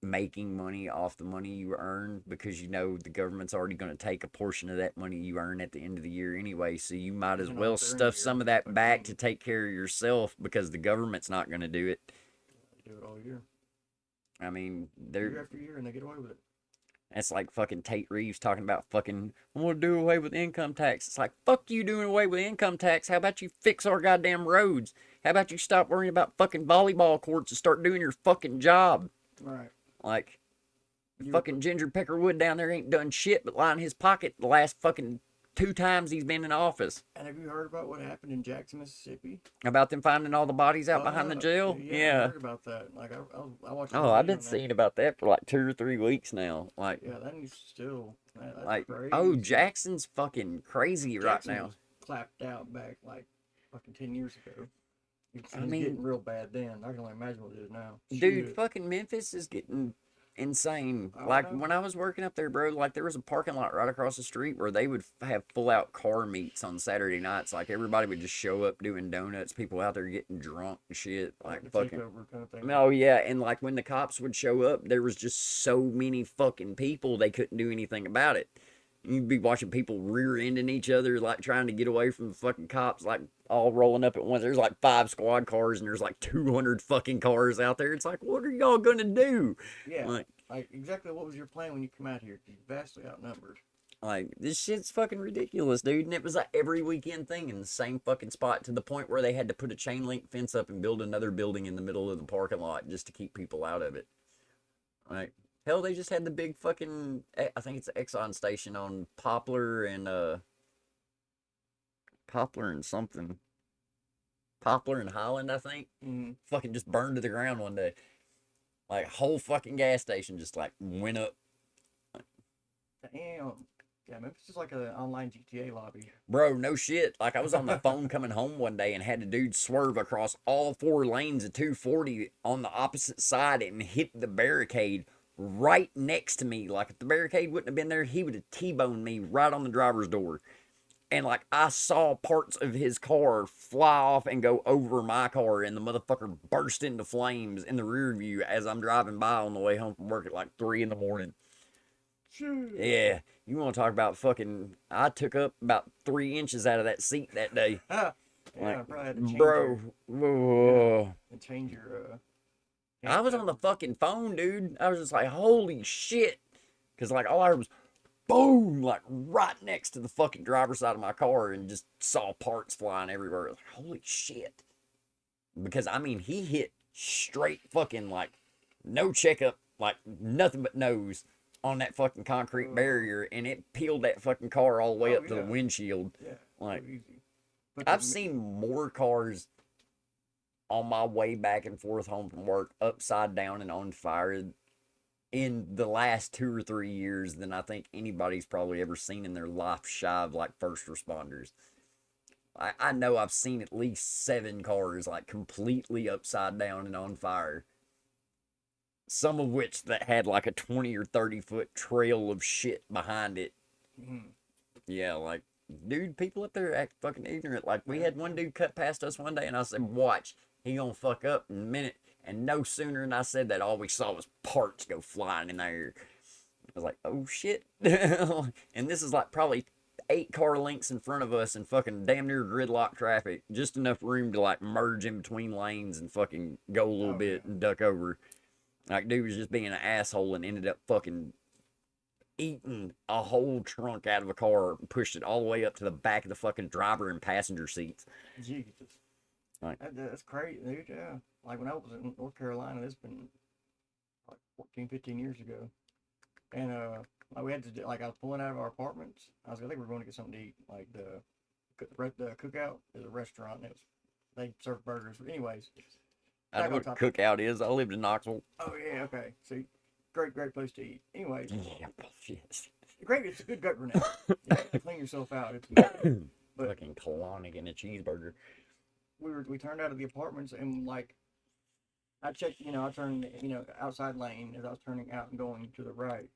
Speaker 1: making money off the money you earn because you know the government's already going to take a portion of that money you earn at the end of the year anyway. So you might as well stuff some of that back to take care of yourself because the government's not going to do it.
Speaker 2: They do it all year.
Speaker 1: I mean, they're
Speaker 2: year after year, and they get away with it.
Speaker 1: That's like fucking Tate Reeves talking about fucking, "I'm gonna do away with income tax." It's like, fuck you doing away with income tax. How about you fix our goddamn roads? How about you stop worrying about fucking volleyball courts and start doing your fucking job?
Speaker 2: Right.
Speaker 1: Like, fucking Ginger Peckerwood down there ain't done shit but line his pocket the last fucking 2 times he's been in office.
Speaker 2: And have you heard about what happened in Jackson, Mississippi?
Speaker 1: About them finding all the bodies out behind the jail?
Speaker 2: Yeah. I heard about that. Like, I watched.
Speaker 1: Oh, I've been seeing about that for like 2 or 3 weeks now. Like,
Speaker 2: yeah, that news still. That's
Speaker 1: like,
Speaker 2: crazy.
Speaker 1: oh, Jackson's fucking crazy right now.
Speaker 2: Was clapped out back like fucking 10 years ago. It's
Speaker 1: I mean,
Speaker 2: getting real bad then. I can only imagine what it is now.
Speaker 1: Dude, fucking Memphis is getting insane. Like, when I was working up there, bro, like, there was a parking lot right across the street where they would have full-out car meets on Saturday nights. Like, everybody would just show up doing donuts, people out there getting drunk and shit. Like fucking...
Speaker 2: Kind of thing.
Speaker 1: Oh, yeah, and, like, when the cops would show up, there was just so many fucking people, they couldn't do anything about it. You'd be watching people rear-ending each other, like, trying to get away from the fucking cops. Like, all rolling up at once. There's like 5 squad cars and there's like 200 fucking cars out there. It's like, what are y'all gonna do?
Speaker 2: Yeah, like exactly what was your plan when you come out here? You're vastly outnumbered.
Speaker 1: Like, this shit's fucking ridiculous, dude. And it was like every weekend thing in the same fucking spot, to the point where they had to put a chain link fence up and build another building in the middle of the parking lot just to keep people out of it. Like, hell, they just had the big fucking, I think it's an Exxon station on Poplar and something. Poplar and Highland, I think. Fucking just burned to the ground one day. Like, whole fucking gas station just like went up.
Speaker 2: Damn. Yeah, Memphis is like an online GTA lobby.
Speaker 1: Bro, no shit. Like, I was on the phone coming home one day and had a dude swerve across all 4 lanes of 240 on the opposite side and hit the barricade right next to me. Like, if the barricade wouldn't have been there, he would have T-boned me right on the driver's door. And, like, I saw parts of his car fly off and go over my car, and the motherfucker burst into flames in the rear view as I'm driving by on the way home from work at, like, 3 in the morning. Yeah, you want to talk about fucking... I took up about 3 inches out of that seat that day.
Speaker 2: Yeah,
Speaker 1: like,
Speaker 2: probably had to change
Speaker 1: bro.
Speaker 2: and change your...
Speaker 1: I was on the fucking phone, dude. I was just like, holy shit. Because, like, all I heard was... boom, like right next to the fucking driver's side of my car, and just saw parts flying everywhere. Like, holy shit. Because, I mean, he hit straight fucking, like, no checkup, like, nothing but nose on that fucking concrete barrier, and it peeled that fucking car all the way up to the windshield.
Speaker 2: Yeah,
Speaker 1: like,
Speaker 2: easy.
Speaker 1: I've seen more cars on my way back and forth home from work upside down and on fire in the last 2 or 3 years than I think anybody's probably ever seen in their life, shy of like first responders. I know I've seen at least 7 cars like completely upside down and on fire. Some of which that had like a 20 or 30 foot trail of shit behind it. Yeah, like, dude, people up there act fucking ignorant. Like, we had one dude cut past us one day, and I said, watch, he gonna fuck up in a minute. And no sooner than I said that, all we saw was parts go flying in the air. I was like, oh shit. And this is like probably 8 car lengths in front of us and fucking damn near gridlock traffic. Just enough room to like merge in between lanes and fucking go a little bit and duck over. Like, dude was just being an asshole and ended up fucking eating a whole trunk out of a car and pushed it all the way up to the back of the fucking driver and passenger seats.
Speaker 2: Jesus. Like, that's crazy, dude, yeah. Like, when I was in North Carolina, it's been like 14, 15 years ago. And, like, we had to, like, I was pulling out of our apartments. I think we were going to get something to eat. Like, the Cookout is a restaurant, and they serve burgers. But anyways.
Speaker 1: I know what Cookout is. I lived in Knoxville.
Speaker 2: Oh, yeah, okay. See, great place to eat. Anyways.
Speaker 1: Yeah, bullshit.
Speaker 2: Great, it's a good gut grenade. You clean yourself out. It's good. But
Speaker 1: fucking colonic and a cheeseburger.
Speaker 2: We turned out of the apartments, and like I checked, I turned, outside lane as I was turning out and going to the right,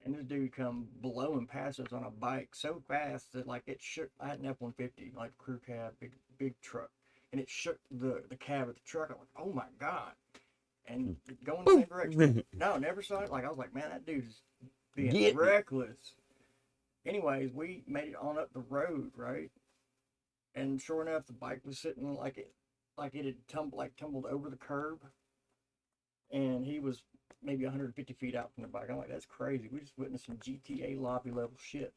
Speaker 2: and this dude come blowing past us on a bike so fast that like it shook. I had an F-150, like crew cab, big truck, and it shook the cab of the truck. I'm like, oh my god, and going the same direction. No, never saw it. Like, I was like, man, that dude's being reckless. Anyways, we made it on up the road, right? And sure enough, the bike was sitting like it had tumbled over the curb. And he was maybe 150 feet out from the bike. I'm like, that's crazy. We just witnessed some GTA lobby level shit.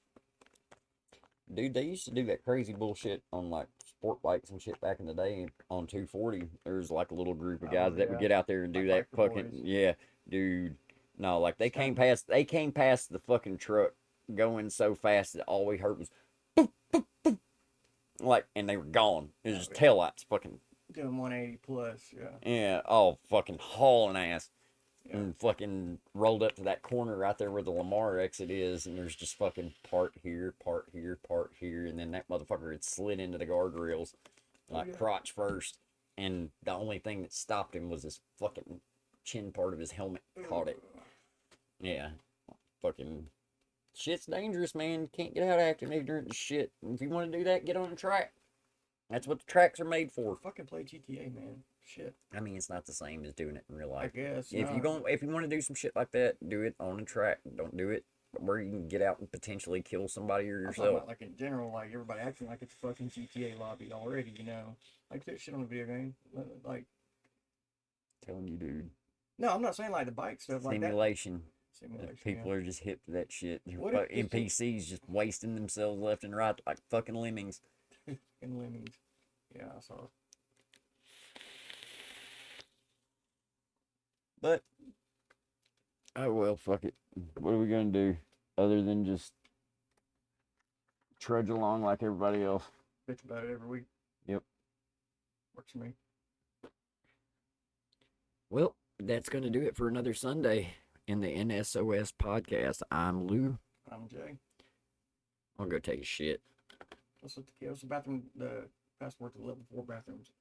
Speaker 1: Dude, they used to do that crazy bullshit on like sport bikes and shit back in the day on 240. There's like a little group of guys that would get out there and do that fucking boys. Yeah, dude. No, like they came past the fucking truck going so fast that all we heard was boop, boop, boop. Like, and they were gone. It was just taillights fucking
Speaker 2: doing 180 plus, yeah.
Speaker 1: Yeah, oh, fucking hauling ass. Yeah. And fucking rolled up to that corner right there where the Lamar exit is, and there's just fucking part here, and then that motherfucker had slid into the guardrails, like crotch first, and the only thing that stopped him was his fucking chin part of his helmet caught it. Yeah, fucking shit's dangerous, man. Can't get out acting ignorant and shit. If you want to do that, get on the track. That's what the tracks are made for.
Speaker 2: Fucking play GTA, man. Shit.
Speaker 1: I mean, it's not the same as doing it in real life.
Speaker 2: I guess.
Speaker 1: If you want to do some shit like that, do it on the track. Don't do it where you can get out and potentially kill somebody or
Speaker 2: I'm talking
Speaker 1: yourself.
Speaker 2: about, like, in general, like, everybody acting like it's a fucking GTA lobby already, you know? Like, that shit on the video game. Like,
Speaker 1: Telling you, dude.
Speaker 2: no, I'm not saying, like, the bike stuff like that.
Speaker 1: Simulation.
Speaker 2: Simulation,
Speaker 1: People
Speaker 2: yeah.
Speaker 1: are just hip to that shit.
Speaker 2: What if this
Speaker 1: NPCs just wasting themselves left and right like fucking lemmings.
Speaker 2: Fucking lemmings. Yeah, I saw it.
Speaker 1: But, oh well, fuck it. What are we gonna do other than just trudge along like everybody else?
Speaker 2: Bitch about it every week.
Speaker 1: Yep.
Speaker 2: Works for me.
Speaker 1: Well, that's gonna do it for another Sunday in the N.S.o.S Podcast. I'm Lou.
Speaker 2: I'm Jay.
Speaker 1: I'll go take a shit.
Speaker 2: What's the bathroom? The password to the level 4 bathrooms.